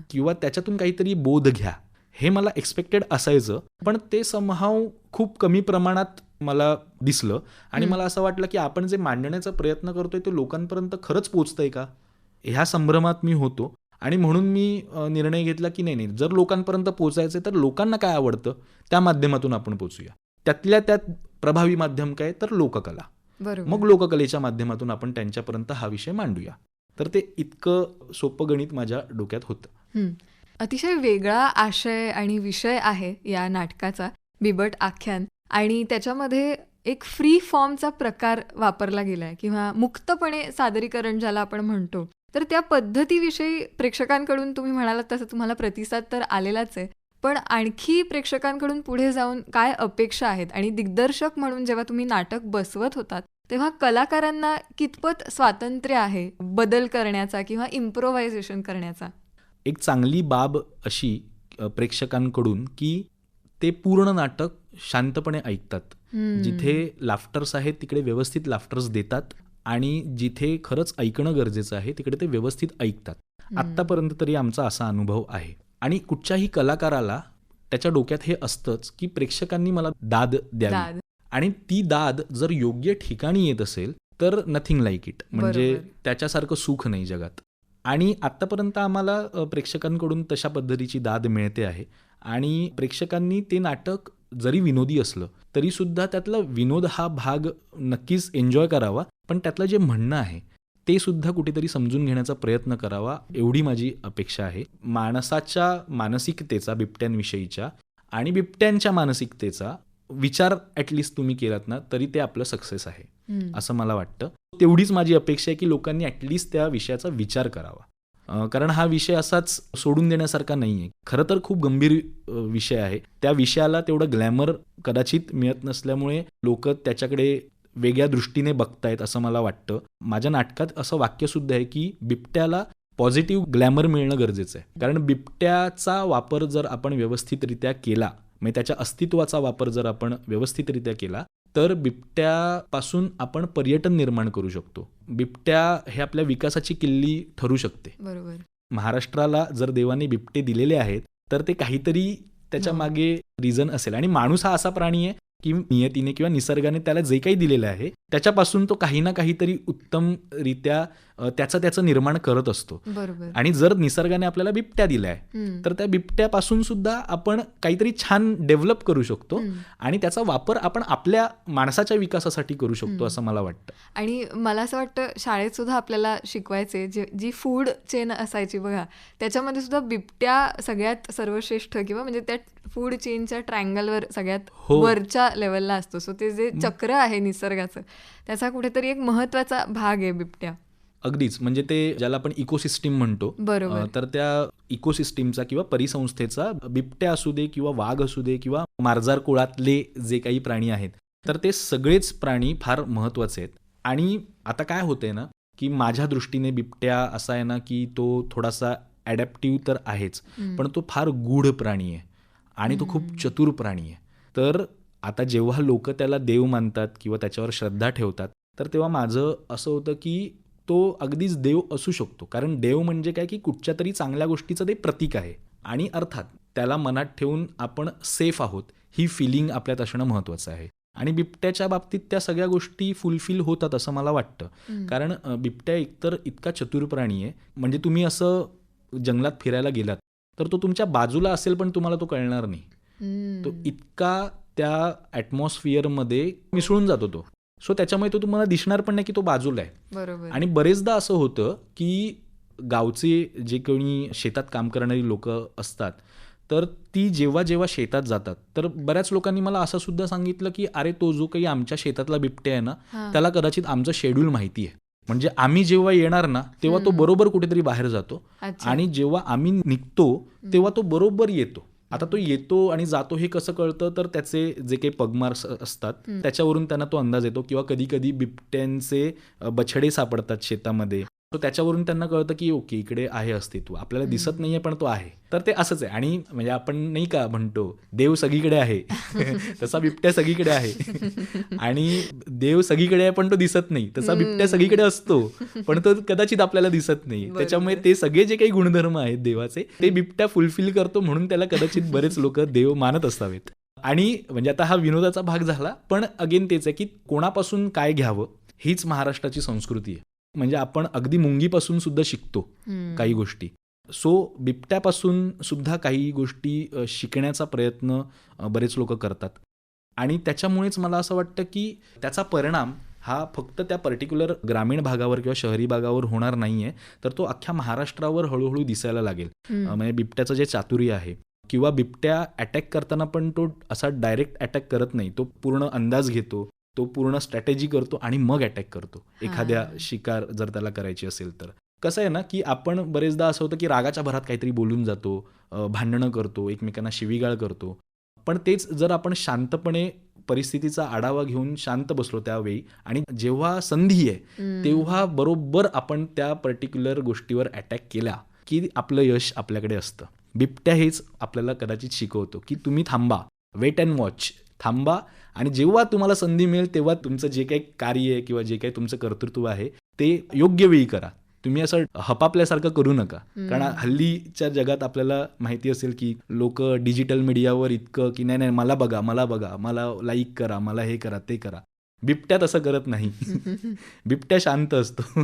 किंवा त्याच्यातून काहीतरी बोध घ्या. हे मला एक्सपेक्टेड असायचं, पण ते समहाव खूप कमी प्रमाणात मला दिसलं आणि मला असं वाटलं की आपण जे मांडण्याचा प्रयत्न करतोय ते लोकांपर्यंत खरंच पोचतंय का, ह्या संभ्रमात मी होतो. आणि म्हणून मी निर्णय घेतला की नाही, जर लोकांपर्यंत पोचायचं तर लोकांना काय आवडतं त्या माध्यमातून आपण पोचूया. त्यातल्या त्यात प्रभावी माध्यम काय तर लोककला. मग लोककलेच्या माध्यमातून आपण त्यांच्यापर्यंत हा विषय मांडूया. तर ते इतकं सोपं गणित माझ्या डोक्यात होतं. अतिशय वेगळा आशय आणि विषय आहे या नाटकाचा, बिबट आख्यान. आणि त्याच्यामध्ये एक फ्री फॉर्मचा प्रकार वापरला गेलाय किंवा मुक्तपणे सादरीकरण ज्याला आपण म्हणतो. तर त्या पद्धतीविषयी प्रेक्षकांकडून तुम्ही म्हणालात तसं तुम्हाला प्रतिसाद तर आलेलाच आहे, पण आणखी प्रेक्षकांकडून पुढे जाऊन काय अपेक्षा आहेत आणि दिग्दर्शक म्हणून जेव्हा तुम्ही नाटक बसवत होतात तेव्हा कलाकारांना कितपत स्वातंत्र्य आहे बदल करण्याचा किंवा इम्प्रोव्हायझेशन करण्याचा? एक चांगली बाब अशी प्रेक्षकांकडून की ते पूर्ण नाटक शांतपणे ऐकतात. जिथे लाफ्टर्स आहेत तिकडे व्यवस्थित लाफ्टर्स देतात आणि जिथे खरंच ऐकणं गरजेचं आहे तिकडे ते व्यवस्थित ऐकतात. आत्तापर्यंत तरी आमचा असा अनुभव आहे. आणि कुठच्याही कलाकाराला त्याच्या डोक्यात हे असतंच की प्रेक्षकांनी मला दाद द्यावी, दाद. आणि ती दाद जर योग्य ठिकाणी येत असेल तर नथिंग लाईक इट. म्हणजे बरोबर. त्याच्यासारखं सुख नाही जगात. आणि आत्तापर्यंत आम्हाला प्रेक्षकांकडून तशा पद्धतीची दाद मिळते आहे. आणि प्रेक्षकांनी ते नाटक जरी विनोदी असलं तरी सुद्धा त्यातला विनोद हा भाग नक्कीच एन्जॉय करावा, पण त्यातलं जे म्हणणं आहे ते सुद्धा कुठेतरी समजून घेण्याचा प्रयत्न करावा, एवढी माझी अपेक्षा आहे. माणसाच्या मानसिकतेचा, बिबट्यांविषयीच्या आणि बिबट्यांच्या मानसिकतेचा विचार ॲटलिस्ट तुम्ही केलात ना तरी ते आपलं सक्सेस आहे असं मला वाटतं. तेवढीच माझी अपेक्षा आहे की लोकांनी ॲटलिस्ट त्या विषयाचा विचार करावा. कारण हा विषय असाच सोडून देण्यासारखा नाही आहे. खरं तर खूप गंभीर विषय आहे. त्या विषयाला तेवढं ग्लॅमर कदाचित मिळत नसल्यामुळे लोक त्याच्याकडे वेगळ्या दृष्टीने बघतायत असं मला वाटतं. माझ्या नाटकात असं वाक्यसुद्धा आहे की बिबट्याला पॉझिटिव्ह ग्लॅमर मिळणं गरजेचं आहे. कारण बिबट्याचा वापर जर आपण व्यवस्थितरित्या केला, म्हणजे त्याच्या अस्तित्वाचा वापर जर आपण व्यवस्थितरित्या केला तर बिबट्यापासून आपण पर्यटन निर्माण करू शकतो. बिबट्या हे आपल्या विकासाची किल्ली ठरू शकते. बरोबर. महाराष्ट्राला जर देवाने बिबटे दिलेले आहेत तर ते काहीतरी त्याच्या मागे रिझन असेल. आणि माणूस हा असा प्राणी आहे की नियतीने किंवा निसर्गाने त्याला जे काही दिलेलं आहे त्याच्यापासून तो काही ना काहीतरी उत्तमरित्या त्याचं निर्माण करत असतो. बरोबर. आणि जर निसर्गाने आपल्याला बिबट्या दिलाय तर त्या बिबट्यापासून सुद्धा आपण काहीतरी छान डेव्हलप करू शकतो आणि त्याचा वापर आपण आपल्या माणसाच्या विकासासाठी करू शकतो असं मला वाटतं. आणि मला असं वाटतं शाळेत सुद्धा आपल्याला शिकवायचे जी फूड चेन असायची बघा, त्याच्यामध्ये सुद्धा बिबट्या सगळ्यात सर्वश्रेष्ठ किंवा म्हणजे त्या फूड चेनच्या ट्रायंगलवर सगळ्यात वरच्या लेवलला असतो. सो ते जे चक्र आहे निसर्गाचं त्याचा कुठेतरी एक महत्वाचा भाग आहे बिबट्या. अगदीच. म्हणजे ते ज्याला आपण इकोसिस्टीम म्हणतो, तर त्या इकोसिस्टीमचा किंवा परिसंस्थेचा बिबट्या असू दे किंवा वाघ असू दे किंवा मार्जार कुळातले जे काही प्राणी आहेत तर ते सगळेच प्राणी फार महत्वाचे आहेत. आणि आता काय होतंय ना की माझ्या दृष्टीने बिबट्या असा आहे ना की तो थोडासा ॲडॅप्टिव्ह तर आहेच, पण तो फार गूढ प्राणी आहे आणि तो खूप चतुर प्राणी आहे. तर आता जेव्हा लोक त्याला देव मानतात किंवा त्याच्यावर श्रद्धा ठेवतात तर तेव्हा माझं असं होतं की तो अगदीच देव असू शकतो. कारण देव म्हणजे काय की कुठच्या तरी चांगल्या गोष्टीचं ते प्रतीक आहे. आणि अर्थात त्याला मनात ठेवून आपण सेफ आहोत ही फिलिंग आपल्यात असणं महत्त्वाचं आहे. आणि बिबट्याच्या बाबतीत त्या सगळ्या गोष्टी फुलफिल होतात असं मला वाटतं. कारण बिबट्या एकतर इतका चतुर प्राणी आहे, म्हणजे तुम्ही असं जंगलात फिरायला गेलात तर तो तुमच्या बाजूला असेल पण तुम्हाला तो कळणार नाही. तो इतका त्या ॲटमॉस्फिअरमध्ये मिसळून जातो तो. सो त्याच्यामुळे तो तुम्हाला दिसणार पण नाही की तो बाजूला आहे. बरोबर. आणि बरेचदा असं होतं की गावचे जे कोणी शेतात काम करणारी लोक असतात तर ती जेव्हा जेव्हा शेतात जातात तर बऱ्याच लोकांनी मला असं सुद्धा सांगितलं की अरे तो जो काही आमच्या शेतातला बिबट्या आहे ना त्याला कदाचित आमचं शेड्यूल माहिती आहे. म्हणजे आम्ही जेव्हा येणार ना तेव्हा तो बरोबर कुठेतरी बाहेर जातो आणि जेव्हा आम्ही निघतो तेव्हा तो बरोबर येतो. आता तो येतो आणि जातो हे कसं कळतं तर त्याचे जे काही पगमार्क्स असतात त्याच्यावरून त्यांना तो अंदाज येतो. किंवा कधी कधी बिबट्यांचे बछडे सापडतात शेतामध्ये, तर त्याच्यावरून त्यांना कळतं की ओके इकडे आहे अस्तित्व, आपल्याला दिसत नाहीये पण तो आहे. तर ते असंच आहे. आणि म्हणजे आपण नाही का म्हणतो देव सगळीकडे आहे तसा बिबट्या सगळीकडे आहे. आणि देव सगळीकडे आहे पण तो दिसत नाही, तसा बिबट्या सगळीकडे असतो पण तो कदाचित आपल्याला दिसत नाही. त्याच्यामुळे ते सगळे जे काही गुणधर्म आहेत देवाचे ते बिबट्या फुलफिल करतो, म्हणून त्याला कदाचित बरेच लोक देव मानत असावेत. आणि म्हणजे आता हा विनोदाचा भाग झाला, पण अगेन तेच आहे की कोणापासून काय घ्यावं हीच महाराष्ट्राची संस्कृती आहे. म्हणजे आपण अगदी मुंगीपासून सुद्धा शिकतो काही गोष्टी. सो बिबट्यापासून सुद्धा काही गोष्टी शिकण्याचा प्रयत्न बरेच लोक करतात. आणि त्याच्यामुळेच मला असं वाटतं की त्याचा परिणाम हा फक्त त्या पर्टिक्युलर ग्रामीण भागावर किंवा शहरी भागावर होणार नाहीये, तर तो अख्ख्या महाराष्ट्रावर हळूहळू दिसायला लागेल. म्हणजे बिबट्याचं जे चातुर्य आहे किंवा बिबट्या अटॅक करताना पण तो असा डायरेक्ट अटॅक करत नाही, तो पूर्ण अंदाज घेतो, तो पूर्ण स्ट्रॅटेजी करतो आणि मग अटॅक करतो एखाद्या शिकार जर त्याला करायची असेल तर. कसं आहे ना की आपण बरेचदा असं होतं की रागाच्या भरात काहीतरी बोलून जातो, भांडणं करतो, एकमेकांना शिवीगाळ करतो. पण तेच जर आपण शांतपणे परिस्थितीचा आढावा घेऊन शांत बसलो त्यावेळी आणि जेव्हा संधी आहे तेव्हा बरोबर आपण त्या पर्टिक्युलर गोष्टीवर अटॅक केला की आपलं यश आपल्याकडे असतं. बिबट्या हेच आपल्याला कदाचित शिकवतो की तुम्ही थांबा, वेट अँड वॉच, थांबा आणि जेव्हा तुम्हाला संधी मिळेल तेव्हा तुमचं जे काही कार्य आहे किंवा जे काही तुमचं कर्तृत्व आहे ते योग्य वेळी करा. तुम्ही असं हपापल्यासारखं करू नका. कारण हल्लीच्या जगात आपल्याला माहिती असेल की लोक डिजिटल मीडियावर इतकं की नाही मला बघा, मला लाईक करा, मला हे करा, ते करा. बिबट्या तसं करत नाही. बिबट्या शांत असतो.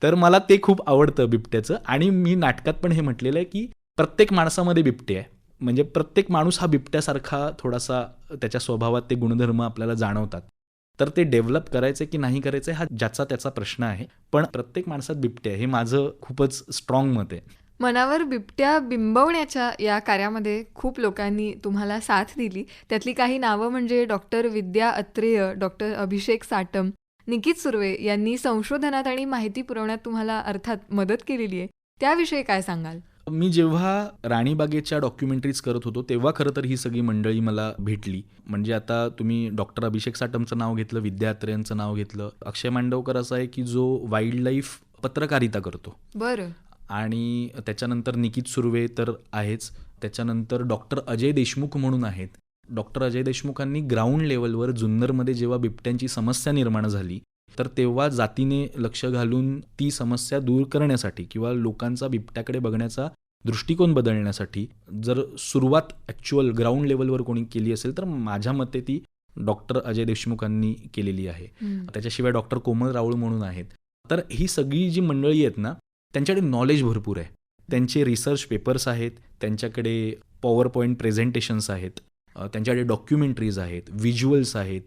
तर मला ते खूप आवडतं बिबट्याचं. आणि मी नाटकात पण हे म्हटलेलं आहे की प्रत्येक माणसामध्ये बिबटे आहे. म्हणजे प्रत्येक माणूस हा बिबट्यासारखा थोडासा त्याच्या स्वभावात ते गुणधर्म आपल्याला जाणवतात. तर ते डेव्हलप करायचे की नाही करायचे हा ज्याचा त्याचा प्रश्न आहे. पण प्रत्येक माणसात बिबटे आहे हे माझं खूपच स्ट्रॉंग मत आहे. मनावर बिबट्या बिंबवण्याच्या या कार्यामध्ये खूप लोकांनी तुम्हाला साथ दिली. त्यातली काही नावं म्हणजे डॉक्टर विद्या अत्रेय, डॉक्टर अभिषेक साटम, निकित सुर्वे यांनी संशोधनात आणि माहिती पुरवण्यात तुम्हाला अर्थात मदत केलेली आहे. त्याविषयी काय सांगाल? मी जेव्हा राणीबागेच्या डॉक्युमेंटरीज करत होतो तेव्हा खरं तर ही सगळी मंडळी मला भेटली. म्हणजे आता तुम्ही डॉक्टर अभिषेक साटमचं नाव घेतलं, विद्या अत्रेयांचं नाव घेतलं. अक्षय मांडवकर असा आहे की जो वाईल्ड लाईफ पत्रकारिता करतो. बरं. आणि त्याच्यानंतर निकित सुर्वे तर आहेच. त्याच्यानंतर डॉक्टर अजय देशमुख म्हणून आहेत. डॉक्टर अजय देशमुखांनी ग्राउंड लेवलवर जुन्नरमध्ये जेव्हा बिबट्यांची समस्या निर्माण झाली तर तेव्हा जातीने लक्ष घालून ती समस्या दूर करण्यासाठी किंवा लोकांचा बिबट्याकडे बघण्याचा दृष्टिकोन बदलण्यासाठी जर सुरुवात ॲक्च्युअल ग्राउंड लेवलवर कोणी केली असेल तर माझ्या मते ती डॉक्टर अजय देशमुखांनी केलेली आहे. त्याच्याशिवाय डॉक्टर कोमल राऊळ म्हणून आहेत. तर ही सगळी जी मंडळी आहेत ना त्यांच्याकडे नॉलेज भरपूर आहे. त्यांचे रिसर्च पेपर्स आहेत, त्यांच्याकडे पॉवर पॉईंट प्रेझेंटेशन्स आहेत, त्यांच्याकडे डॉक्युमेंटरीज आहेत, व्हिज्युअल्स आहेत,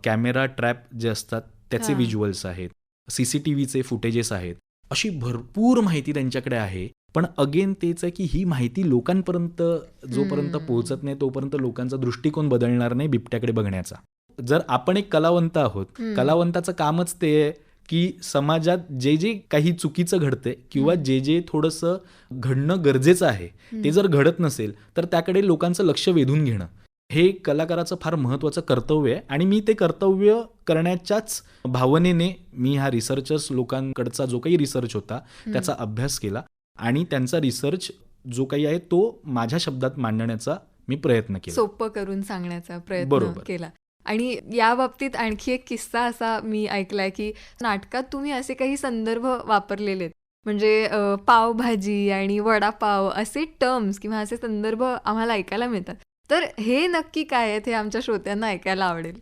कॅमेरा ट्रॅप जे असतात त्याचे व्हिज्युअल्स आहेत, CCTVचे फुटेजेस आहेत. अशी भरपूर माहिती त्यांच्याकडे आहे. पण अगेन तेच आहे की ही माहिती लोकांपर्यंत जोपर्यंत पोहोचत नाही तोपर्यंत लोकांचा दृष्टिकोन बदलणार नाही बिबट्याकडे बघण्याचा. जर आपण एक कलावंत आहोत, कलावंताचं कामच ते आहे की समाजात जे जे काही चुकीचं घडतंय किंवा जे जे थोडंसं घडणं गरजेचं आहे ते जर घडत नसेल तर त्याकडे लोकांचं लक्ष वेधून घेणं हे कलाकाराचं फार महत्त्वाचं कर्तव्य आहे. आणि मी ते कर्तव्य करण्याच्याच भावनेने मी हा रिसर्चर्स लोकांकडचा जो काही रिसर्च होता त्याचा अभ्यास केला आणि त्यांचा रिसर्च जो काही आहे तो माझ्या शब्दात मांडण्याचा मी प्रयत्न केला, सोपं करून सांगण्याचा प्रयत्न केला. आणि या बाबतीत आणखी एक किस्सा असा मी ऐकलाय की नाटकात तुम्ही असे काही संदर्भ वापरलेले आहेत. म्हणजे पावभाजी आणि वडापाव असे टर्म्स किंवा असे संदर्भ आम्हाला ऐकायला मिळतात. तर हे नक्की काय आहेत हे आमच्या श्रोत्यांना ऐकायला आवडेल.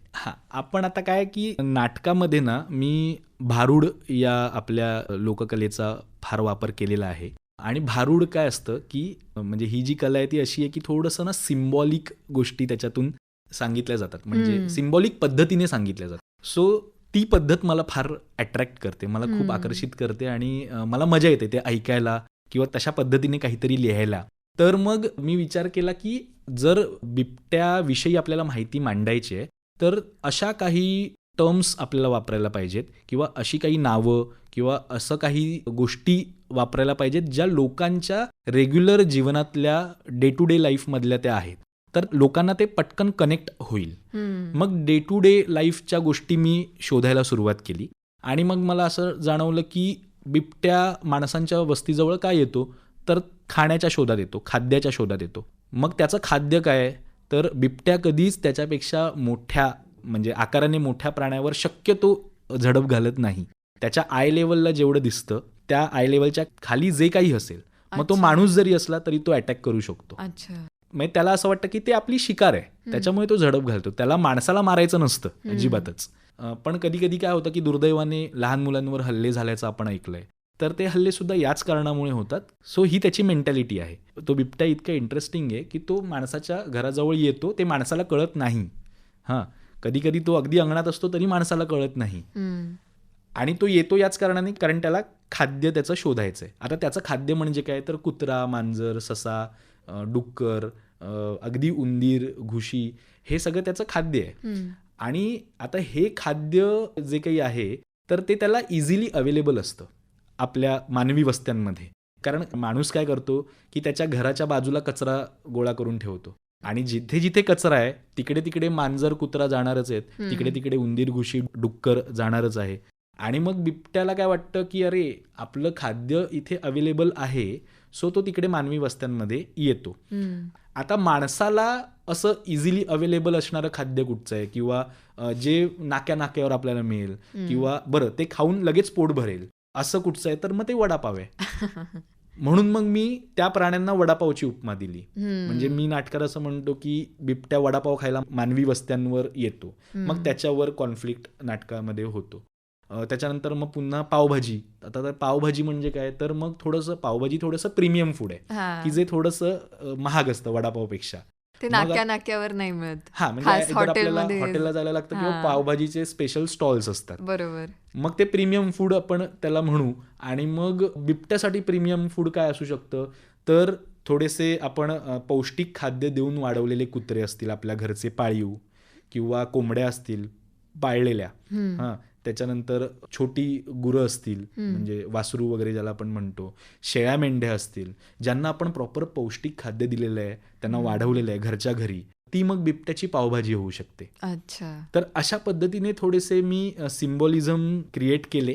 आपण आता काय की नाटकामध्ये ना मी भारूड या आपल्या लोककलेचा फार वापर केलेला आहे. आणि भारूड काय असतं की म्हणजे ही जी कला आहे ती अशी आहे की थोडंसं ना सिम्बॉलिक गोष्टी त्याच्यातून सांगितल्या जातात. म्हणजे सिम्बॉलिक पद्धतीने सांगितल्या जातात. सो ती पद्धत मला फार अट्रॅक्ट करते, मला खूप आकर्षित करते आणि मला मजा येते ते ऐकायला किंवा तशा पद्धतीने काहीतरी लिहायला. तर मग मी विचार केला की जर बिबट्याविषयी आपल्याला माहिती मांडायची आहे तर अशा काही टर्म्स आपल्याला वापरायला पाहिजेत किंवा अशी काही नावं किंवा असं काही गोष्टी वापरायला पाहिजेत ज्या लोकांच्या रेग्युलर जीवनातल्या डे टू डे लाईफमधल्या त्या आहेत. तर लोकांना ते पटकन कनेक्ट होईल. मग डे टू डे लाईफच्या गोष्टी मी शोधायला सुरुवात केली आणि मग मला असं जाणवलं की बिबट्या माणसांच्या वस्तीजवळ काय येतो तर खाण्याच्या शोधात येतो, खाद्याच्या शोधात येतो. मग त्याचं खाद्य काय आहे तर बिबट्या कधीच त्याच्यापेक्षा मोठ्या म्हणजे आकाराने मोठ्या प्राण्यावर शक्यतो झडप घालत नाही. त्याच्या आय लेवलला जेवढं दिसतं त्या आय लेवलच्या खाली जे काही असेल मग तो माणूस जरी असला तरी तो अटॅक करू शकतो. म्हणजे त्याला असं वाटतं की ते आपली शिकार आहे त्याच्यामुळे तो झडप घालतो. त्याला माणसाला मारायचं नसतं अजिबातच. पण कधी कधी काय होतं की दुर्दैवाने लहान मुलांवर हल्ले झाल्याचं आपण ऐकलंय. तर ते हल्ले सुद्धा याच कारणामुळे होतात. सो ही त्याची मेंटॅलिटी आहे. तो बिबट्या इतका इंटरेस्टिंग आहे की तो माणसाच्या घराजवळ येतो ते माणसाला कळत नाही. कधी कधी तो अगदी अंगणात असतो तरी माणसाला कळत नाही. आणि तो येतो याच कारणाने कारण त्याला खाद्य त्याचं शोधायचंय. आता त्याचं खाद्य म्हणजे काय तर कुत्रा, मांजर, ससा, डुक्कर, अगदी उंदीर, घुशी हे सगळं त्याचं खाद्य आहे. आणि आता हे खाद्य जे काही आहे तर ते त्याला इझिली अवेलेबल असतं आपल्या मानवी वस्त्यांमध्ये. कारण माणूस काय करतो की त्याच्या घराच्या बाजूला कचरा गोळा करून ठेवतो आणि जिथे जिथे कचरा आहे तिकडे तिकडे मांजर, कुत्रा जाणारच आहेत, तिकडे तिकडे उंदीर, घुशी, डुक्कर जाणारच आहे. आणि मग बिबट्याला काय वाटतं की अरे आपलं खाद्य इथे अवेलेबल आहे सो तो तिकडे मानवी वस्त्यांमध्ये येतो. आता माणसाला असं इझिली अवेलेबल असणारं खाद्य कुठचं आहे किंवा जे नाक्यावर आपल्याला मिळेल किंवा बरं ते खाऊन लगेच पोट भरेल असं कुठचं आहे, तर मग ते वडापाव आहे. म्हणून मग मी त्या प्राण्यांना वडापावची उपमा दिली. म्हणजे मी नाटकात असं म्हणतो की बिबट्या वडापाव खायला मानवी वस्त्यांवर येतो, मग त्याच्यावर कॉन्फ्लिक्ट नाटकामध्ये होतो. त्याच्यानंतर मग पुन्हा पावभाजी. आता पावभाजी म्हणजे काय, तर मग पावभाजी थोडंसं प्रीमियम फूड आहे की जे थोडंसं महाग असतं वडापावपेक्षा. ते नाक्यावर नाही मिळत. हा, म्हणजे आपल्याला हॉटेलला जायला लागतं किंवा पावभाजीचे स्पेशल स्टॉल्स असतात. बरोबर. मग ते प्रीमियम फूड आपण त्याला म्हणू. आणि मग बिबट्यासाठी प्रीमियम फूड काय असू शकतं, तर थोडेसे आपण पौष्टिक खाद्य देऊन वाढवलेले कुत्रे असतील आपल्या घरचे पाळीव, किंवा कोंबड्या असतील पाळलेल्या, हां, त्याच्यानंतर छोटी गुरं असतील, म्हणजे वासरू वगैरे ज्याला आपण म्हणतो, शेळ्या मेंढ्या असतील, ज्यांना आपण प्रॉपर पौष्टिक खाद्य दिलेलं आहे, त्यांना वाढवलेलं आहे घरच्या घरी, ती मग बिबट्याची पावभाजी होऊ शकते. अच्छा. तर अशा पद्धतीने थोडेसे मी सिम्बॉलिझम क्रिएट केले.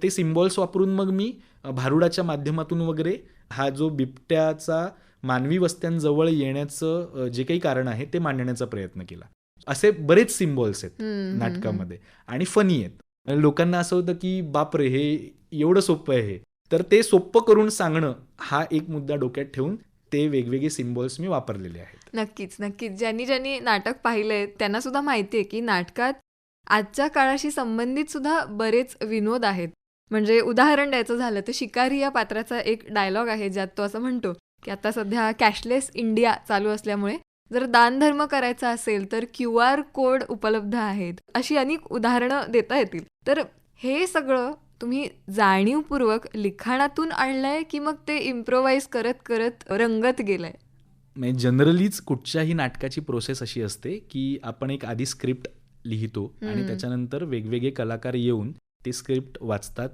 ते सिम्बॉल्स वापरून मग मी भारुडाच्या माध्यमातून वगैरे हा जो बिबट्याचा मानवी वस्त्यांजवळ येण्याचं जे काही कारण आहे ते मांडण्याचा प्रयत्न केला. असे बरेच सिम्बॉल्स आहेत नाटकामध्ये आणि फनी आहेत. लोकांना असं होतं की बापरे, हे एवढं सोपं आहे हे. तर ते सोपं करून सांगणं हा एक मुद्दा डोक्यात ठेवून ते वेगवेगळे सिम्बॉल्स मी वापरलेले आहेत. नक्कीच. ज्यांनी नाटक पाहिलंय त्यांना सुद्धा माहिती आहे की नाटकात आजच्या काळाशी संबंधित सुद्धा बरेच विनोद आहेत. म्हणजे उदाहरण द्यायचं झालं तर शिकारी या पात्राचा एक डायलॉग आहे ज्यात तो असं म्हणतो की आता सध्या कॅशलेस इंडिया चालू असल्यामुळे जर दानधर्म करायचा असेल तर QR कोड उपलब्ध आहेत. अशी अनेक उदाहरणं देता येतील. तर हे सगळं तुम्ही जाणीवपूर्वक लिखाणातून आणलंय की मग ते इम्प्रोवाइज करत करत रंगत गेलंय? म्हणजे जनरलीच कुठच्याही नाटकाची प्रोसेस अशी असते की आपण एक आधी स्क्रिप्ट लिहितो आणि त्याच्यानंतर वेगवेगळे कलाकार येऊन ते स्क्रिप्ट वाचतात,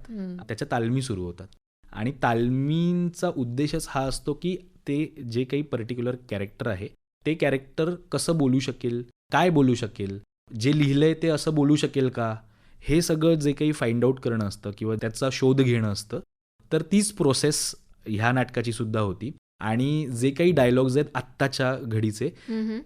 त्याच्या तालमी सुरू होतात. आणि तालमींचा उद्देशच हा असतो की ते जे काही पर्टिक्युलर कॅरेक्टर आहे ते कॅरेक्टर कसं बोलू शकेल, काय बोलू शकेल, जे लिहिलंय ते असं बोलू शकेल का, हे सगळं जे काही फाइंड आउट करणं असतं किंवा त्याचा शोध घेणं असतं. तर तीच प्रोसेस ह्या नाटकाची सुद्धा होती. आणि जे काही डायलॉग्स आहेत आत्ताच्या घडीचे,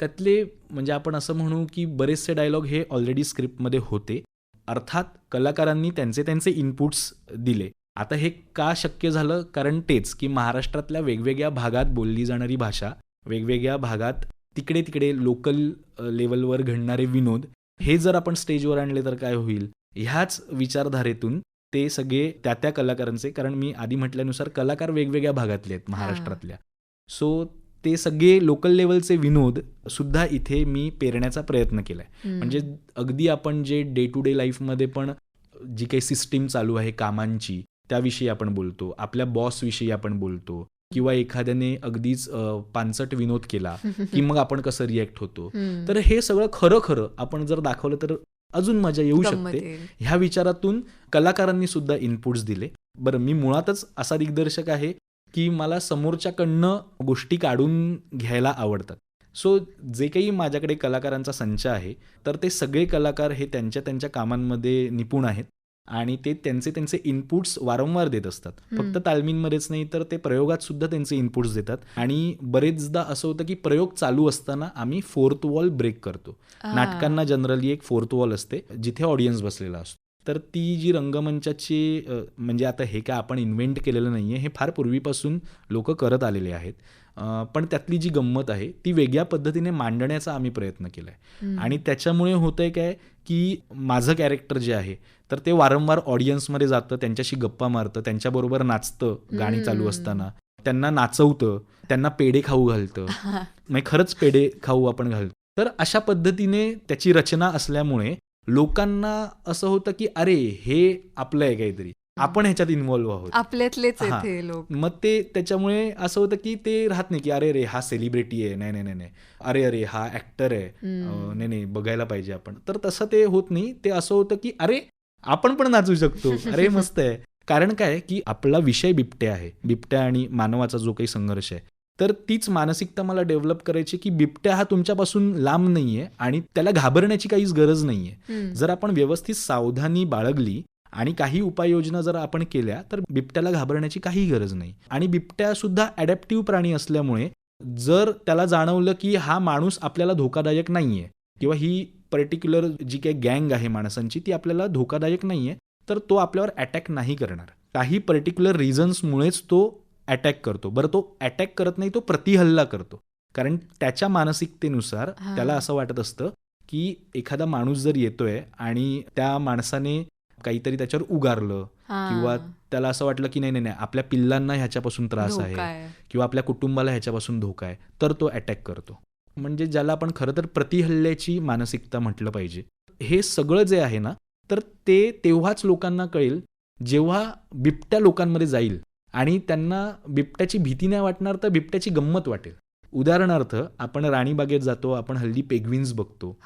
त्यातले म्हणजे आपण असं म्हणू की बरेचसे डायलॉग हे ऑलरेडी स्क्रिप्टमध्ये होते. अर्थात कलाकारांनी त्यांचे इनपुट्स दिले. आता हे का शक्य झालं, कारण तेच की महाराष्ट्रातल्या वेगवेगळ्या भागात बोलली जाणारी भाषा, वेगवेगळ्या भागात तिकडे लोकल लेवलवर घडणारे विनोद, हे जर आपण स्टेजवर आणले तर काय होईल, ह्याच विचारधारेतून ते सगळे त्या कलाकारांचे, कारण मी आधी म्हटल्यानुसार कलाकार वेगवेगळ्या भागातले आहेत महाराष्ट्रातल्या, सो ते सगळे लोकल लेवलचे विनोद सुद्धा इथे मी पेरण्याचा प्रयत्न केलाय. म्हणजे अगदी आपण जे डे टू डे लाईफमध्ये पण जी काही सिस्टीम चालू आहे कामांची, त्याविषयी आपण बोलतो, आपल्या बॉसविषयी आपण बोलतो, किंवा एखाद्याने अगदीच पानसट विनोद केला की मग आपण कसं रिॲक्ट होतो. तर हे सगळं खरं आपण जर दाखवलं तर अजून मजा येऊ शकते. ह्या विचारातून कलाकारांनी सुद्धा इनपुट्स दिले. बरं, मी मुळातच असा दिग्दर्शक आहे की मला समोरच्याकडनं गोष्टी काढून घ्यायला आवडतात. सो जे काही माझ्याकडे कलाकारांचा संच आहे, तर ते सगळे कलाकार हे त्यांच्या कामांमध्ये निपुण आहेत आणि ते त्यांचे इनपुट्स वारंवार देत असतात. फक्त तालमींमध्येच नाही तर ते प्रयोगात सुद्धा त्यांचे इनपुट्स देतात. आणि बरेचदा असं होतं की प्रयोग चालू असताना आम्ही फोर्थ वॉल ब्रेक करतो. नाटकांना जनरली एक फोर्थ वॉल असते जिथे ऑडियन्स बसलेला असतो. तर ती जी रंगमंचाची म्हणजे आता हे काय आपण इन्व्हेंट केलेलं नाही आहे, हे फार पूर्वीपासून लोक करत आलेले आहेत. पण त्यातली जी गंमत आहे ती वेगळ्या पद्धतीने मांडण्याचा आम्ही प्रयत्न केला आहे. आणि त्याच्यामुळे होतंय काय की माझं कॅरेक्टर जे आहे तर ते वारंवार ऑडियन्समध्ये जातं, त्यांच्याशी गप्पा मारतं, त्यांच्याबरोबर नाचतं गाणी चालू असताना, त्यांना नाचवतं, त्यांना पेढे खाऊ घालतं, म्हणजे खरंच पेढे खाऊ आपण घालतो. तर अशा पद्धतीने त्याची रचना असल्यामुळे लोकांना असं होतं की अरे हे आपलं आहे काहीतरी, आपण ह्याच्यात इन्व्हॉल्व्ह आहोत, आपल्यातलेच लोक. मग ते त्याच्यामुळे असं होतं की ते राहत नाही की अरे हा सेलिब्रिटी आहे, नाही, अरे हा ऍक्टर आहे, नाही बघायला पाहिजे आपण. तर तसं ते होत नाही. ते असं होतं की अरे आपण पण नाचू शकतो, अरे मस्त आहे. कारण काय की आपला विषय बिबट्या आहे, बिबट्या आणि मानवाचा जो काही संघर्ष आहे, तर तीच मानसिकता मला डेव्हलप करायची की बिबट्या हा तुमच्यापासून लांब नाहीये आणि त्याला घाबरण्याची काहीच गरज नाहीये. जर आपण व्यवस्थित सावधानी बाळगली आणि काही उपाययोजना जर आपण केल्या तर बिबट्याला घाबरण्याची काही गरज नाही. आणि बिबट्या सुद्धा ॲडॅप्टिव्ह प्राणी असल्यामुळे जर त्याला जाणवलं की हा माणूस आपल्याला धोकादायक नाहीये किंवा ही पर्टिक्युलर जी काही गँग आहे माणसांची ती आपल्याला धोकादायक नाहीये, तर तो आपल्यावर अटॅक नाही करणार. काही पर्टिक्युलर रिझन्समुळेच तो अटॅक करतो. बरं, तो अटॅक करत नाही, तो प्रतिहल्ला करतो. कारण त्याच्या मानसिकतेनुसार त्याला असं वाटत असतं की एखादा माणूस जर येतोय आणि त्या माणसाने काहीतरी त्याच्यावर उगारलं किंवा त्याला असं वाटलं की नाही आपल्या पिल्लांना ह्याच्यापासून त्रास आहे किंवा आपल्या कुटुंबाला ह्याच्यापासून धोका आहे, तर तो अटॅक करतो. म्हणजे ज्याला आपण खरं तर प्रतिहल्ल्याची मानसिकता म्हटलं पाहिजे. हे सगळं जे आहे ना, तर ते तेव्हाच लोकांना कळेल जेव्हा बिबट्या लोकांमध्ये जाईल आणि त्यांना बिबट्याची भीती नाही वाटणार, तर बिबट्याची गंमत वाटेल. उदाहरणार्थ, आपण राणीबागेत जातो, आपण हल्ली पेग्विन्स बघतो,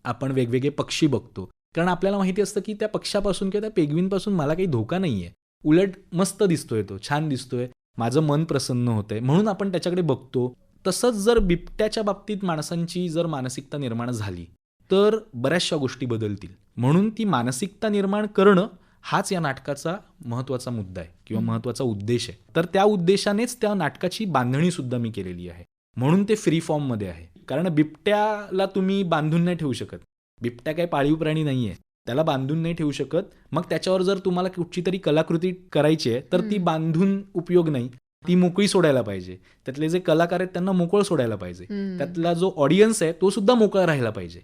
आपण वेगवेगळे पक्षी बघतो, कारण आपल्याला माहिती असतं की त्या पक्षापासून किंवा त्या पेग्विनपासून मला काही धोका नाहीये, उलट मस्त दिसतोय, तो छान दिसतोय, माझं मन प्रसन्न होतंय, म्हणून आपण त्याच्याकडे बघतो. तसंच जर बिबट्याच्या बाबतीत माणसांची जर मानसिकता निर्माण झाली तर बऱ्याचशा गोष्टी बदलतील. म्हणून ती मानसिकता निर्माण करणं हाच या नाटकाचा महत्त्वाचा मुद्दा आहे किंवा महत्त्वाचा उद्देश आहे. तर त्या उद्देशानेच त्या नाटकाची बांधणी सुद्धा मी केलेली आहे. म्हणून ते फ्री फॉर्ममध्ये आहे. कारण बिबट्याला तुम्ही बांधून नाही ठेवू शकत. बिबट्या काही पाळीव प्राणी नाही आहे, त्याला बांधून नाही ठेवू शकत. मग त्याच्यावर जर तुम्हाला कुठची तरी कलाकृती करायची आहे तर ती बांधून उपयोग नाही, ती मोकळी सोडायला पाहिजे. त्यातले जे कलाकार आहेत त्यांना मोकळं सोडायला पाहिजे. त्यातला जो ऑडियन्स आहे तो सुद्धा मोकळा राहायला पाहिजे.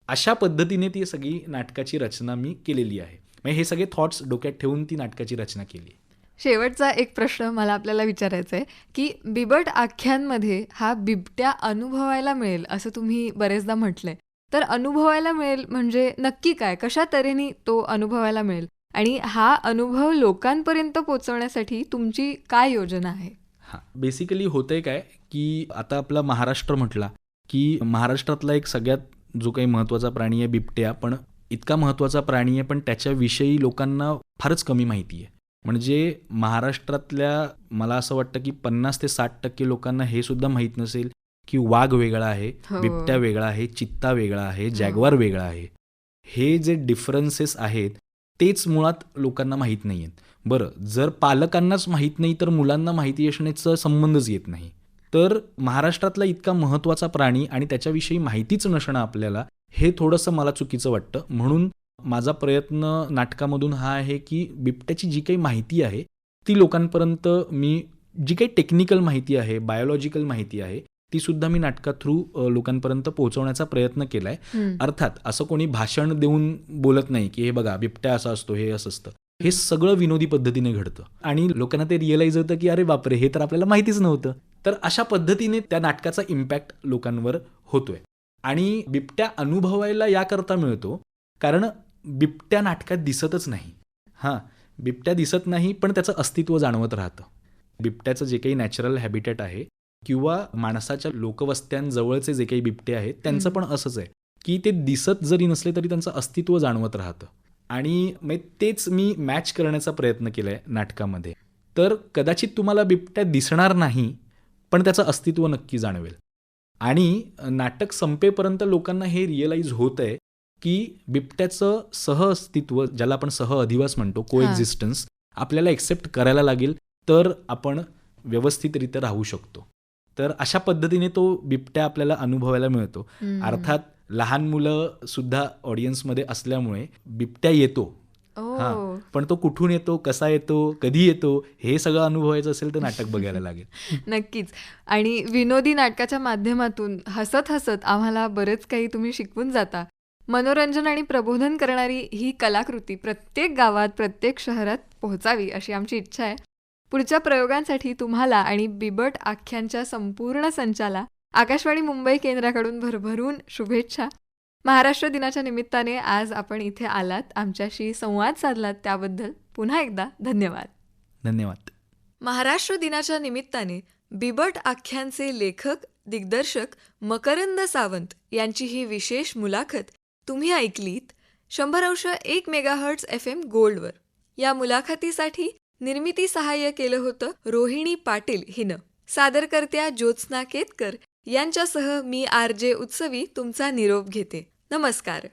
अशा पद्धतीने ती सगळी नाटकाची रचना मी केलेली आहे. म्हणजे हे सगळे थॉट्स डोक्यात ठेवून ती नाटकाची रचना केली. शेवटचा एक प्रश्न मला आपल्याला विचारायचा आहे की बिबट आख्यांमध्ये हा बिबट्या अनुभवायला मिळेल असं तुम्ही बरेचदा म्हटलंय, तर अनुभवायला मिळेल म्हणजे नक्की काय, कशा तऱ्हेने तो अनुभवायला मिळेल आणि हा अनुभव लोकांपर्यंत पोहोचवण्यासाठी तुमची काय योजना आहे? बेसिकली होतंय काय की आता आपला महाराष्ट्र म्हटला की महाराष्ट्रातला एक सगळ्यात जो काही महत्त्वाचा प्राणी आहे बिबट्या, पण इतका महत्त्वाचा प्राणी आहे पण त्याच्याविषयी लोकांना फारच कमी माहिती आहे. म्हणजे महाराष्ट्रातल्या मला असं वाटतं की 50 ते 60% लोकांना हे सुद्धा माहीत नसेल की वाघ वेगळा आहे, बिबट्या वेगळा आहे, चित्ता वेगळा आहे, जॅग्वार वेगळा आहे. हे जे डिफरन्सेस आहेत तेच मुळात लोकांना माहीत नाही आहेत. बरं, जर पालकांनाच माहीत नाही तर मुलांना माहिती असण्याचा संबंधच येत नाही. तर महाराष्ट्रातला इतका महत्त्वाचा प्राणी आणि त्याच्याविषयी माहितीच नसणं आपल्याला, हे थोडंसं मला चुकीचं वाटतं. म्हणून माझा प्रयत्न नाटकामधून हा आहे की बिबट्याची जी काही माहिती आहे ती लोकांपर्यंत, मी जी काही टेक्निकल माहिती आहे, बायोलॉजिकल माहिती आहे, ती सुद्धा मी नाटका थ्रू लोकांपर्यंत पोहोचवण्याचा प्रयत्न केलाय. अर्थात असं कोणी भाषण देऊन बोलत नाही की हे बघा बिबट्या असा असतो, हे असं असतं. हे सगळं विनोदी पद्धतीने घडतं आणि लोकांना ते रिअलाइज होतं की अरे बापरे, हे तर आपल्याला माहितीच नव्हतं. तर अशा पद्धतीने त्या नाटकाचा इम्पॅक्ट लोकांवर होतोय. आणि बिबट्या अनुभवायला याकरता मिळतो कारण बिबट्या नाटकात दिसतच नाही. बिबट्या दिसत नाही पण त्याचं अस्तित्व जाणवत राहतं. बिबट्याचं जे काही नॅचरल हॅबिटेट आहे किंवा माणसाच्या लोकवस्त्यांजवळचे जे काही बिबटे आहेत त्यांचं पण असंच आहे की ते दिसत जरी नसले तरी त्यांचं अस्तित्व जाणवत राहतं. आणि मग तेच मी मॅच करण्याचा प्रयत्न केलाय नाटकामध्ये. तर कदाचित तुम्हाला बिबट्या दिसणार नाही पण त्याचं अस्तित्व नक्की जाणवेल. आणि नाटक संपेपर्यंत लोकांना हे रिअलाइज होत आहे की बिबट्याचं सहअस्तित्व, ज्याला आपण सहअधिवास म्हणतो, कोएक्झिस्टन्स, आपल्याला एक्सेप्ट करायला लागेल तर आपण व्यवस्थितरित्या राहू शकतो. तर अशा पद्धतीने तो बिबट्या आपल्याला अनुभवायला मिळतो. अर्थात लहान मुलं सुद्धा ऑडियन्समध्ये असल्यामुळे बिबट्या येतो, पण तो कुठून येतो, कसा येतो, कधी येतो, हे सगळं अनुभवायचं असेल तर नाटक बघायला लागेल. नक्कीच. आणि विनोदी नाटकाच्या माध्यमातून हसत हसत आम्हाला बरेच काही तुम्ही शिकवून जाता. मनोरंजन आणि प्रबोधन करणारी ही कलाकृती प्रत्येक गावात, प्रत्येक शहरात पोहोचावी अशी आमची इच्छा आहे. पुढच्या प्रयोगांसाठी तुम्हाला आणि बिबट आख्यांच्या संपूर्ण संचाला आकाशवाणी मुंबई केंद्राकडून भरभरून शुभेच्छा. महाराष्ट्र दिनाच्या निमित्ताने आज आपण इथे आलात, आमच्याशी संवाद साधलात, त्याबद्दल पुन्हा एकदा धन्यवाद. धन्यवाद. महाराष्ट्र दिनाच्या निमित्ताने बिबट आख्यांचे लेखक, दिग्दर्शक मकरंद सावंत यांची ही विशेष मुलाखत तुम्ही ऐकलीत 100.1 मेगाहर्ट्झ FM गोल्डवर. या मुलाखतीसाठी निर्मिती सहाय्य केलं होतं रोहिणी पाटील हिनं. सादरकर्त्या ज्योत्स्ना केतकर यांच्यासह मी RJ उत्सवी तुमचा निरोप घेते. नमस्कार.